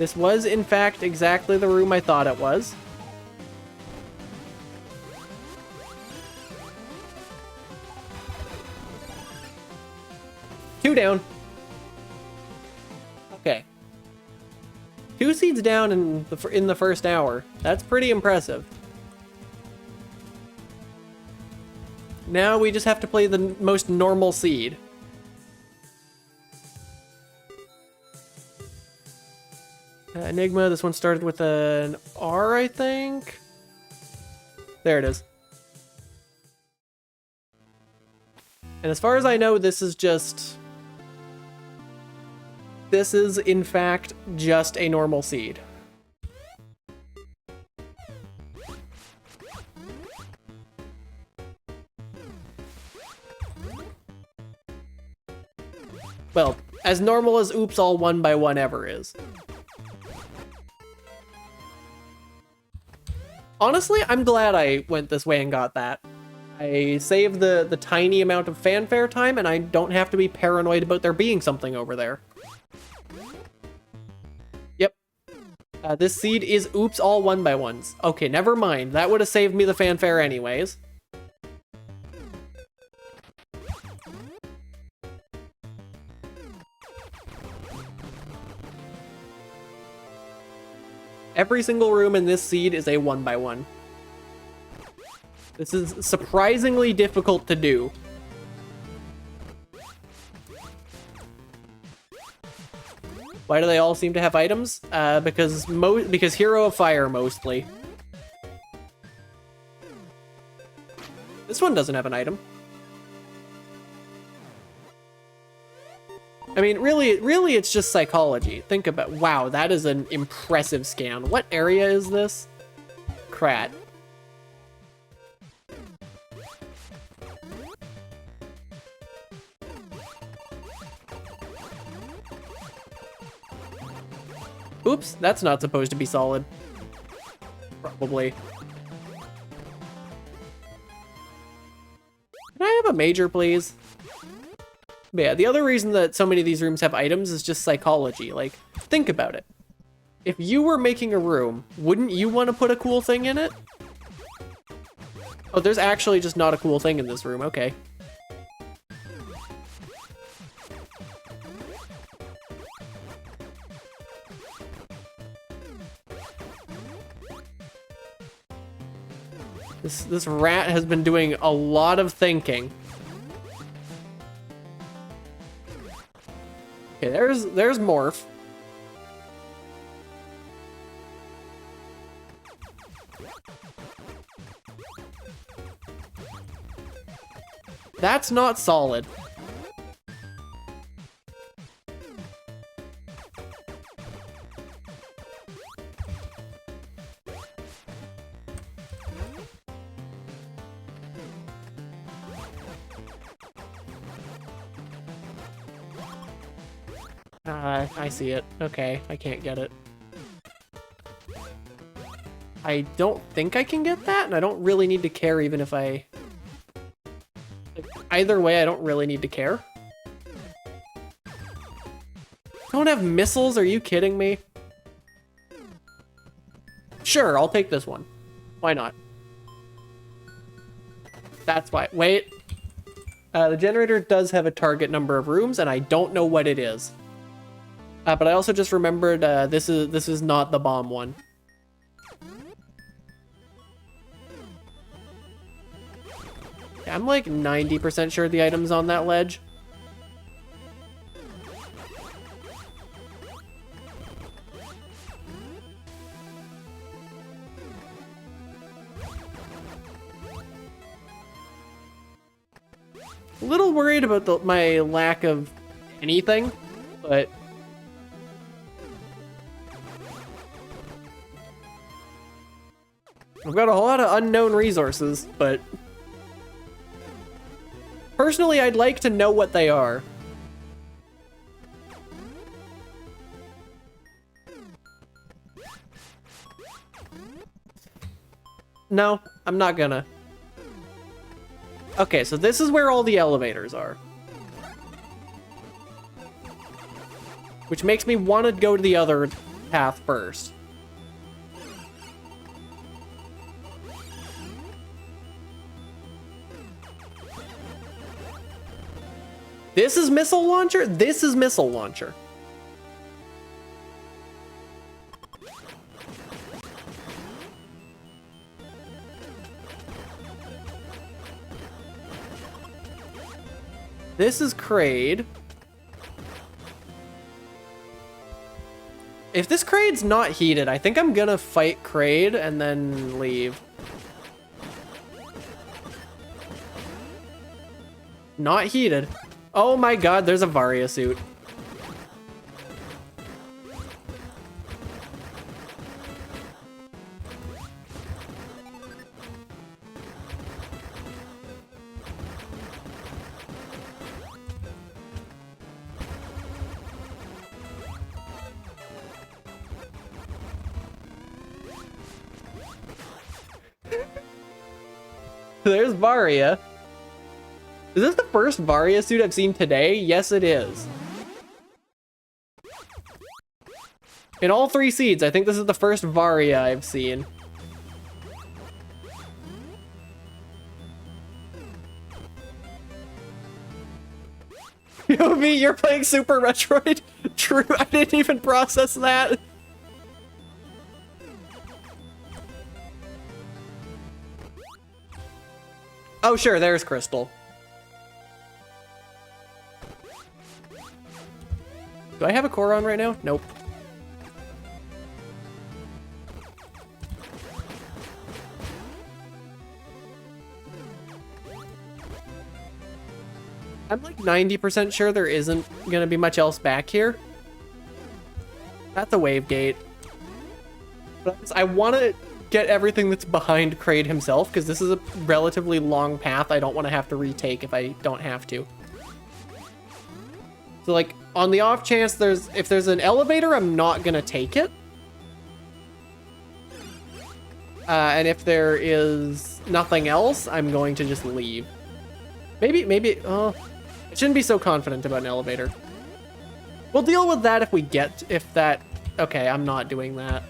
This was, in fact, exactly the room I thought it was. Two down. Okay. 2 seeds down in the first hour. That's pretty impressive. Now we just have to play the most normal seed. Enigma, this one started with an R, I think? There it is. And as far as I know, this is, in fact, just a normal seed. Well, as normal as Oops All 1x1 ever is. Honestly, I'm glad I went this way and got that. I saved the tiny amount of fanfare time, and I don't have to be paranoid about there being something over there. Yep. This seed is Oops All 1x1s. Okay, never mind. That would have saved me the fanfare anyways. Every single room in this seed is a 1x1. This is surprisingly difficult to do. Why do they all seem to have items? Because Hero of Fire mostly. This one doesn't have an item. I mean, really, it's just psychology. Think about, wow, that is an impressive scan. What area is this? Krat. Oops, that's not supposed to be solid. Probably. Can I have a major, please? But yeah, the other reason that so many of these rooms have items is just psychology. Like, think about it. If you were making a room, wouldn't you want to put a cool thing in it? Oh, there's actually just not a cool thing in this room. Okay. This rat has been doing a lot of thinking. Okay, there's Morph. That's not solid. I see it. Okay, I can't get it. I don't think I can get that, and I don't really need to care even if I... Like, either way, I don't really need to care. Don't have missiles? Are you kidding me? Sure, I'll take this one. Why not? That's why. Wait. The generator does have a target number of rooms, and I don't know what it is. But I also just remembered this is not the bomb one. Yeah, I'm like 90% sure the item's on that ledge. A little worried about my lack of anything, but... I've got a whole lot of unknown resources, but... Personally, I'd like to know what they are. No, I'm not gonna. Okay, so this is where all the elevators are. Which makes me want to go to the other path first. This is missile launcher? This is missile launcher. This is Kraid. If this Kraid's not heated, I think I'm gonna fight Kraid and then leave. Not heated. Oh my god, there's a Varia suit. There's Varia. Is this the first Varia suit I've seen today? Yes, it is. In all 3 seeds, I think this is the first Varia I've seen. Yo, me, you're playing Super Metroid? True, I didn't even process that. Oh, sure, there's Crystal. Do I have a core on right now? Nope. I'm like 90% sure there isn't gonna be much else back here. That's a wave gate. But I want to get everything that's behind Kraid himself, because this is a relatively long path I don't want to have to retake if I don't have to. So like, on the off chance if there's an elevator, I'm not gonna take it. And if there is nothing else, I'm going to just leave. Maybe, I shouldn't be so confident about an elevator. We'll deal with that okay, I'm not doing that.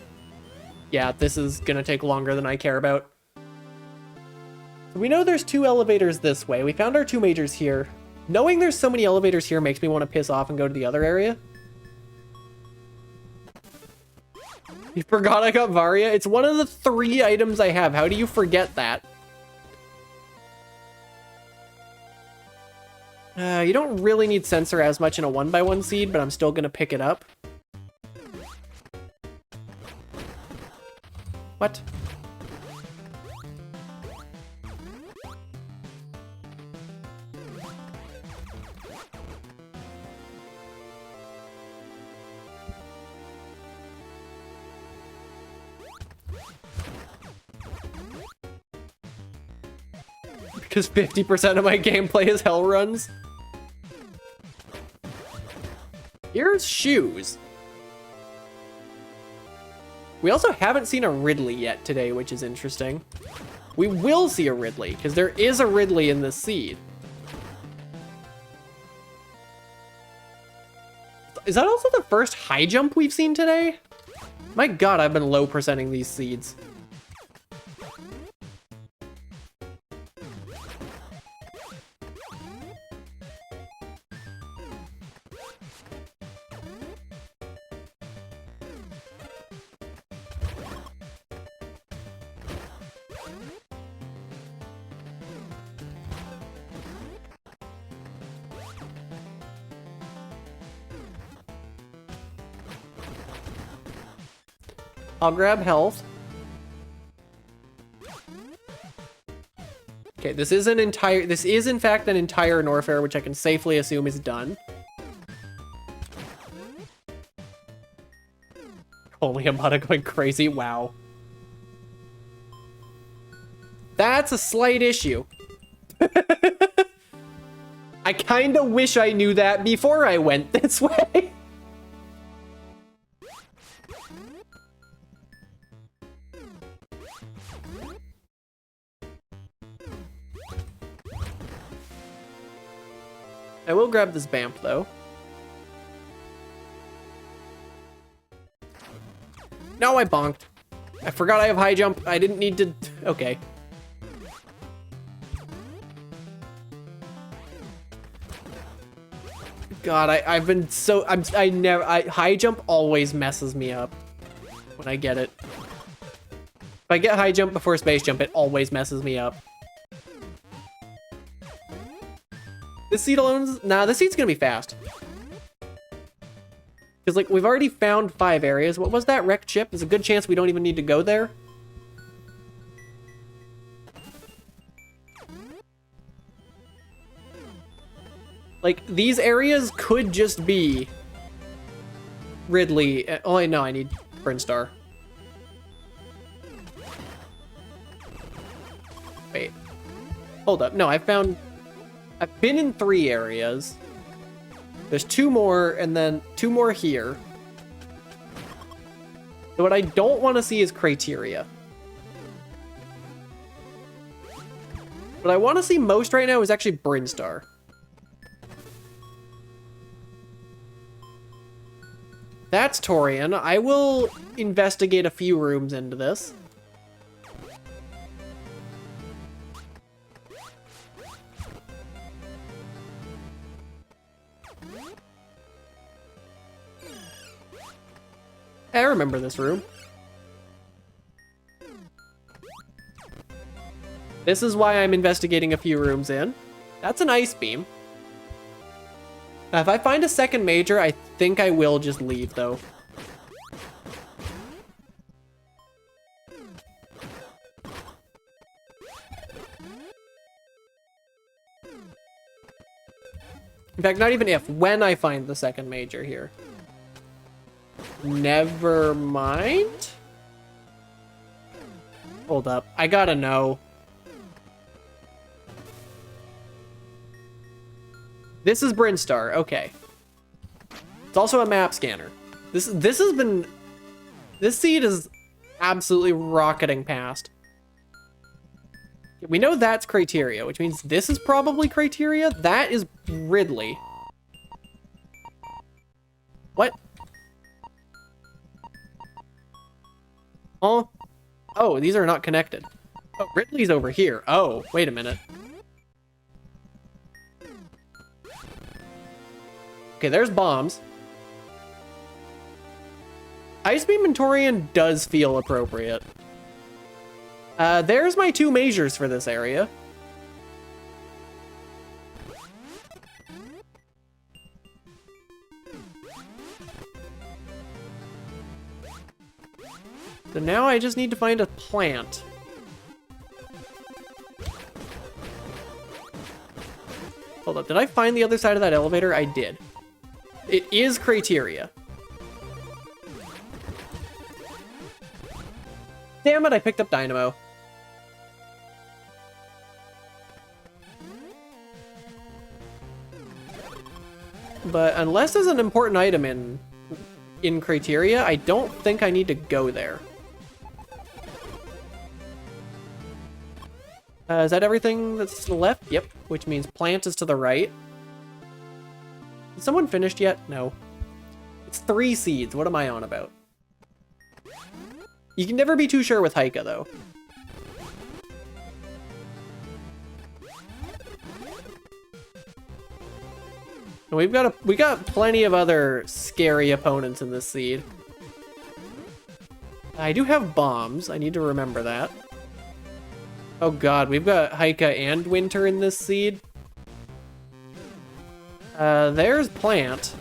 Yeah, this is gonna take longer than I care about. So we know there's 2 elevators this way. We found our 2 majors here. Knowing there's so many elevators here makes me want to piss off and go to the other area. You forgot I got Varia? It's one of the 3 items I have. How do you forget that? You don't really need sensor as much in a 1x1 seed, but I'm still gonna pick it up. What? Because 50% of my gameplay is hell runs. Here's shoes. We also haven't seen a Ridley yet today, which is interesting. We will see a Ridley, because there is a Ridley in this seed. Is that also the first high jump we've seen today? My god, I've been low percenting these seeds. I'll grab health. Okay, this is in fact an entire Norfair, which I can safely assume is done. Holy Amada going crazy, wow. That's a slight issue. I kinda wish I knew that before I went this way. I will grab this Bamp, though. No, I bonked. I forgot I have high jump. I didn't need to... Okay. God, I've been so... high jump always messes me up when I get it. If I get high jump before space jump, it always messes me up. This seed alone's... Nah, this seed's gonna be fast. Because, like, we've already found 5 areas. What was that? Wrecked ship? There's a good chance we don't even need to go there. Like, these areas could just be Ridley. Oh, no, I need Brinstar. Wait. Hold up. No, I've been in 3 areas. There's 2 more, and then 2 more here. So what I don't want to see is Crateria. What I want to see most right now is actually Brinstar. That's Torian. I will investigate a few rooms into this. I remember this room. This is why I'm investigating a few rooms in. That's an ice beam. If I find a second major, I think I will just leave, though. In fact, not even if, when I find the second major here. Never mind. Hold up. I gotta know. This is Brinstar. Okay. It's also a map scanner. This seed is absolutely rocketing past. We know that's Crateria, which means this is probably Crateria. That is Ridley. What? Oh. Oh, these are not connected. Oh, Ridley's over here. Oh, wait a minute. Okay, there's bombs. Ice Beam and Torian does feel appropriate. There's my 2 majors for this area. So now I just need to find a plant. Hold up, did I find the other side of that elevator? I did. It is Crateria. Damn it, I picked up Dynamo. But unless there's an important item in Crateria, I don't think I need to go there. Is that everything that's left? Yep, which means plant is to the right. Is someone finished yet? No. It's 3 seeds. What am I on about? You can never be too sure with Haika, though. And we got plenty of other scary opponents in this seed. I do have bombs. I need to remember that. Oh god, we've got Haika and Winter in this seed. There's plant.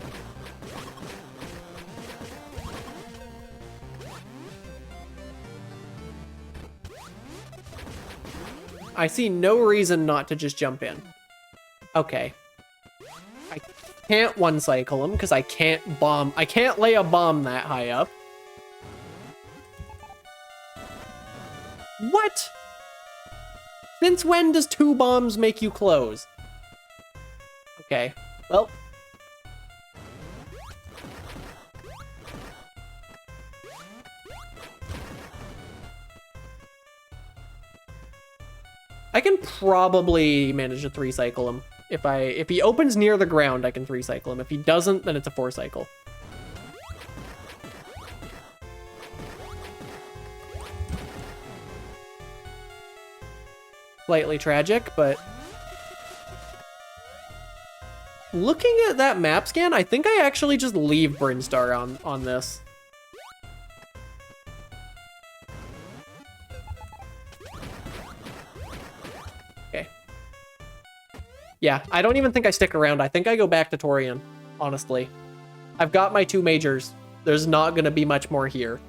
I see no reason not to just jump in. Okay. I can't one-cycle him because I can't lay a bomb that high up. What? Since when does 2 bombs make you close? Okay, well. I can probably manage to 3-cycle him. If he opens near the ground, I can 3-cycle him. If he doesn't, then it's a 4-cycle. slightly tragic, but looking at that map scan, I think I actually just leave Brinstar on this. Okay. Yeah, I don't even think I stick around. I think I go back to Torian, honestly. I've got my 2 majors. There's not going to be much more here.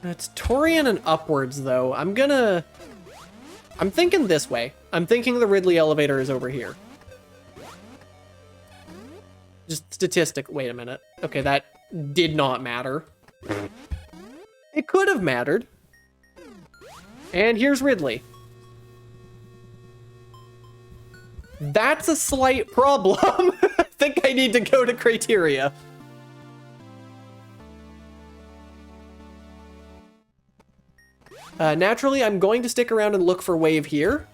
It's Torian and upwards, though. I'm thinking this way. I'm thinking the Ridley elevator is over here. Just statistic. Wait a minute. Okay, that did not matter. It could have mattered. And here's Ridley. That's a slight problem. I think I need to go to Crateria. Naturally, I'm going to stick around and look for Wave here.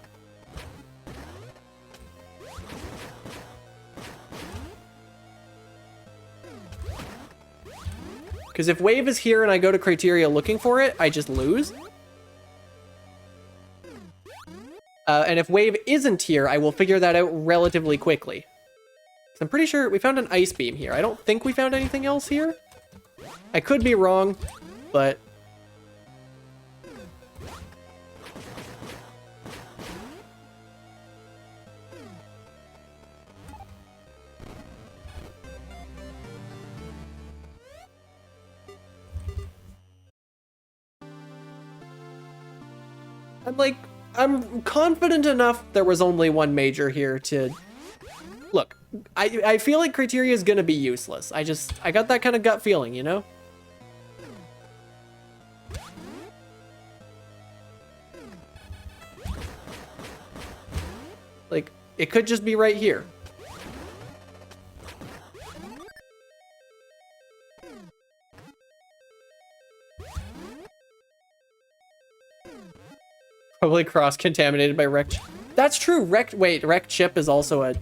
Because if Wave is here and I go to Crateria looking for it, I just lose. And if Wave isn't here, I will figure that out relatively quickly. So I'm pretty sure we found an Ice Beam here. I don't think we found anything else here. I could be wrong, but... I'm confident enough there was only 1 major here to... Look, I feel like Crateria is gonna be useless. I got that kind of gut feeling, you know? Like, it could just be right here. Probably cross-contaminated by wrecked... That's true, wrecked ship is also a...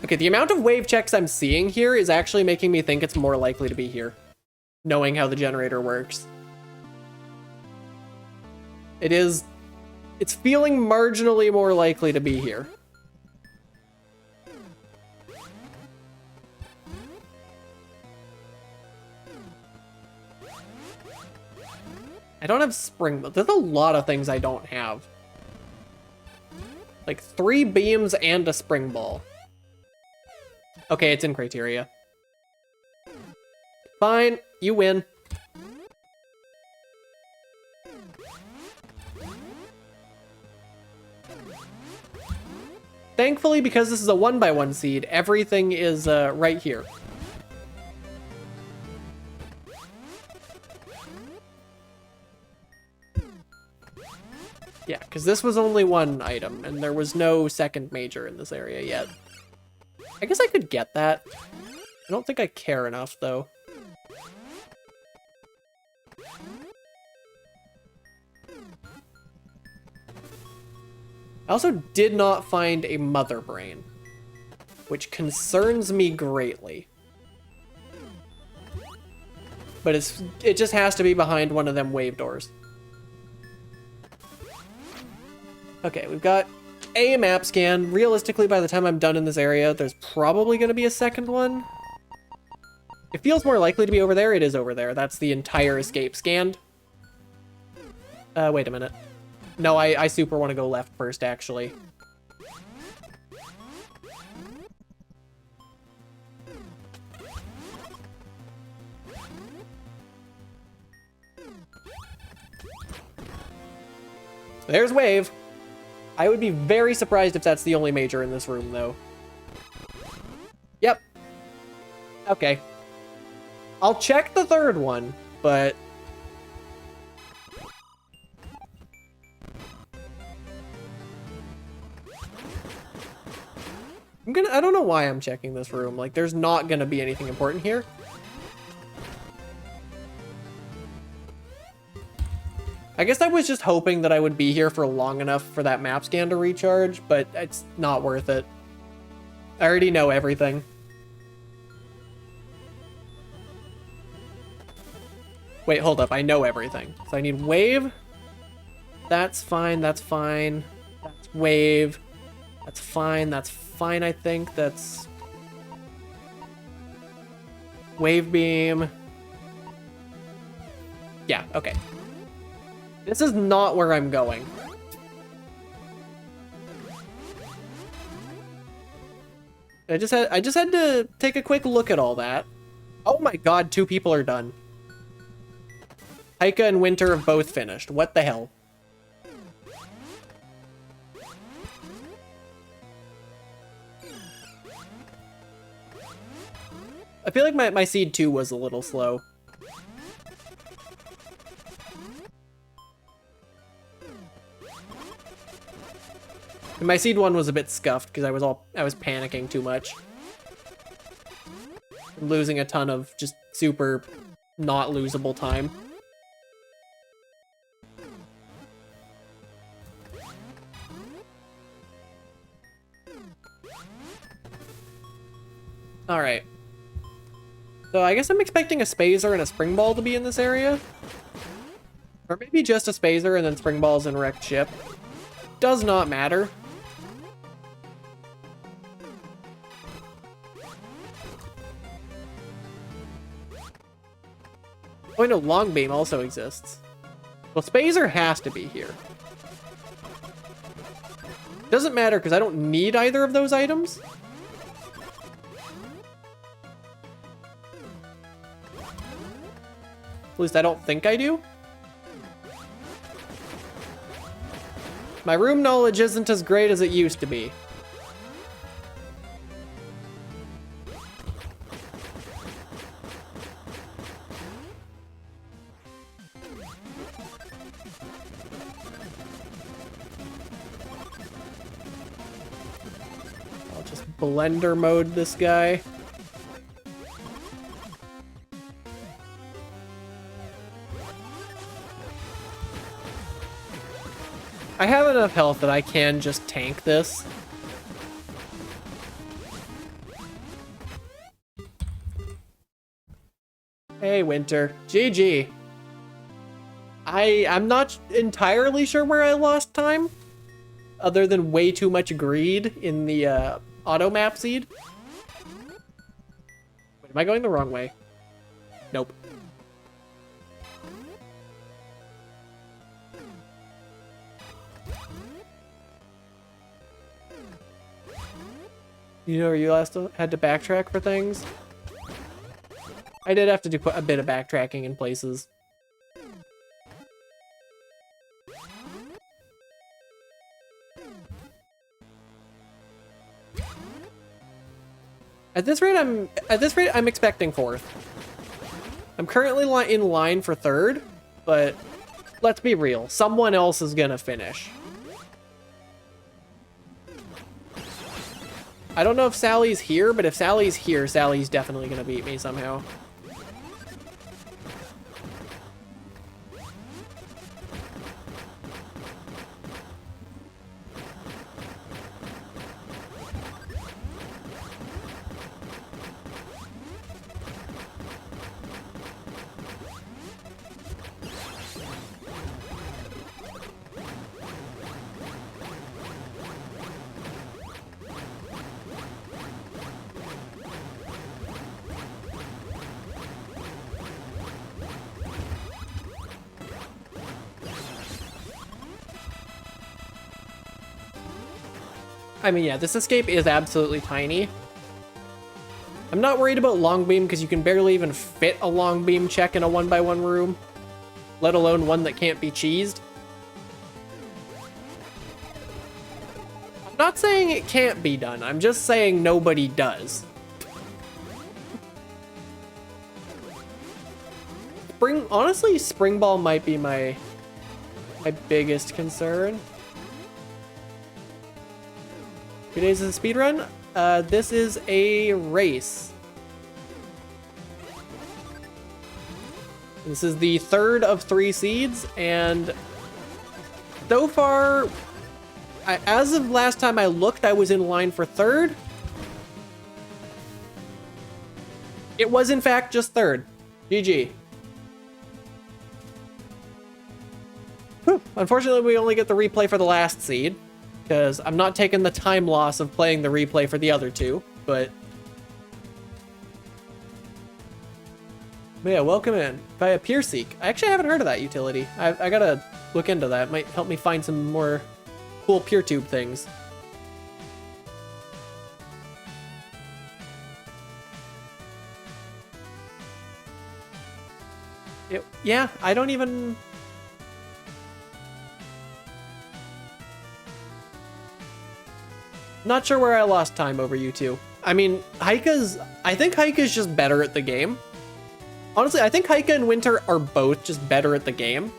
Okay, the amount of wave checks I'm seeing here is actually making me think it's more likely to be here, knowing how the generator works. It's feeling marginally more likely to be here. I don't have spring, but there's a lot of things I don't have. Like 3 beams and a spring ball. Okay, it's in Crateria. Fine, you win. Thankfully, because this is a 1x1 seed, everything is right here. Yeah, because this was only 1 item, and there was no second major in this area yet. I guess I could get that. I don't think I care enough, though. I also did not find a Mother Brain, which concerns me greatly. But it just has to be behind one of them wave doors. Okay, we've got a map scan. Realistically, by the time I'm done in this area, there's probably going to be a second one. It feels more likely to be over there. It is over there. That's the entire escape scanned. Wait a minute. No, I super want to go left first, actually. There's Wave. I would be very surprised if that's the only major in this room, though. Yep. Okay. I'll check the third one, but... I don't know why I'm checking this room. Like, there's not gonna be anything important here. I guess I was just hoping that I would be here for long enough for that map scan to recharge, but it's not worth it. I already know everything. Wait, hold up. I know everything. So I need wave. That's fine. That's fine. That's wave. That's fine. That's fine, I think. That's wave beam. Yeah, okay. This is not where I'm going. I just had to take a quick look at all that. Oh my god, 2 people are done. Haika and Winter have both finished. What the hell? I feel like my seed 2 was a little slow. And my seed 1 was a bit scuffed because I was panicking too much. Losing a ton of just super not losable time. All right. So I guess I'm expecting a Spazer and a Spring Ball to be in this area. Or maybe just a Spazer and then Spring Balls and Wrecked Ship. Does not matter. Oh, no, Long Beam also exists. Well, Spazer has to be here. Doesn't matter because I don't need either of those items. At least I don't think I do. My room knowledge isn't as great as it used to be. I'll just blender mode this guy. I have enough health that I can just tank this. Hey, Winter. GG. I'm not entirely sure where I lost time, other than way too much greed in the auto map seed. Wait, am I going the wrong way? Nope. You know where you last had to backtrack for things? I did have to do a bit of backtracking in places. At this rate, I'm expecting 4th. I'm currently in line for 3rd, but let's be real. Someone else is gonna finish. I don't know if Sally's here, but if Sally's here, Sally's definitely gonna beat me somehow. I mean, yeah, this escape is absolutely tiny. I'm not worried about long beam because you can barely even fit a long beam check in a 1x1 room, let alone one that can't be cheesed. I'm not saying it can't be done. I'm just saying nobody does. Honestly, Spring Ball might be my biggest concern. 2 days of the speedrun? This is a race. This is the 3rd of 3 seeds, and so far, as of last time I looked, I was in line for 3rd. It was in fact just 3rd. GG. Unfortunately, we only get the replay for the last seed, because I'm not taking the time loss of playing the replay for the other two, but yeah, welcome in. Via PeerSeek. I actually haven't heard of that utility. I gotta look into that. It might help me find some more cool PeerTube things. Yeah, I don't even... Not sure where I lost time over you two. I mean, I think Haika's just better at the game. Honestly, I think Haika and Winter are both just better at the game.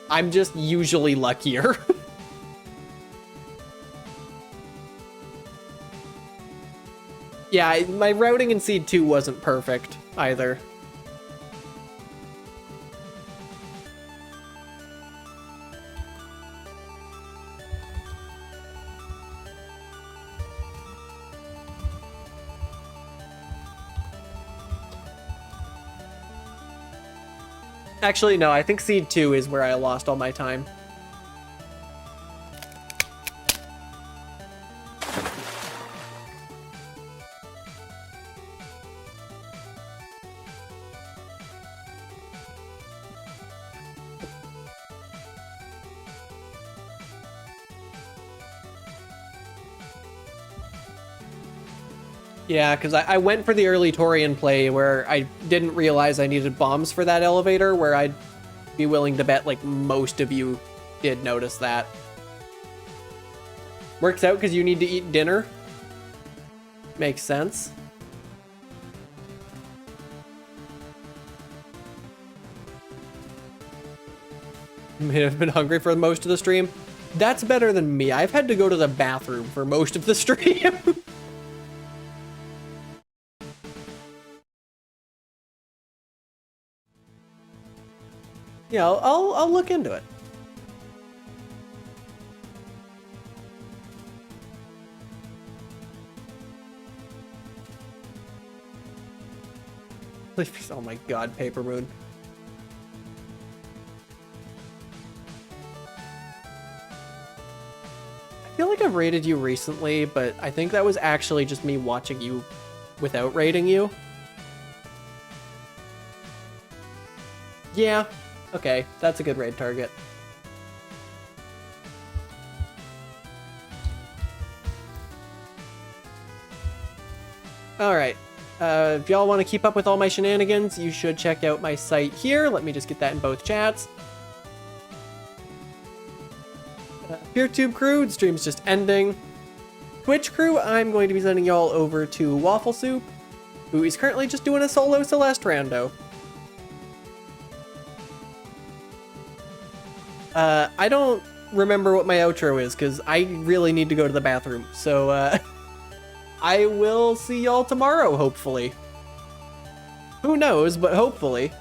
I'm just usually luckier. Yeah, my routing in Seed 2 wasn't perfect either. Actually, no, I think Seed 2 is where I lost all my time. Yeah, because I went for the early Torian play where I didn't realize I needed bombs for that elevator, where I'd be willing to bet like most of you did notice that. Works out because you need to eat dinner. Makes sense. May have been hungry for most of the stream. That's better than me. I've had to go to the bathroom for most of the stream. Yeah, I'll look into it. Oh my god, Paper Moon. I feel like I've rated you recently, but I think that was actually just me watching you without rating you. Yeah. Okay, that's a good raid target. Alright, if y'all want to keep up with all my shenanigans, you should check out my site here. Let me just get that in both chats. PeerTube crew, the stream's just ending. Twitch crew, I'm going to be sending y'all over to Waffle Soup, who is currently just doing a solo Celeste rando. I don't remember what my outro is, because I really need to go to the bathroom. So, I will see y'all tomorrow, hopefully. Who knows, but hopefully.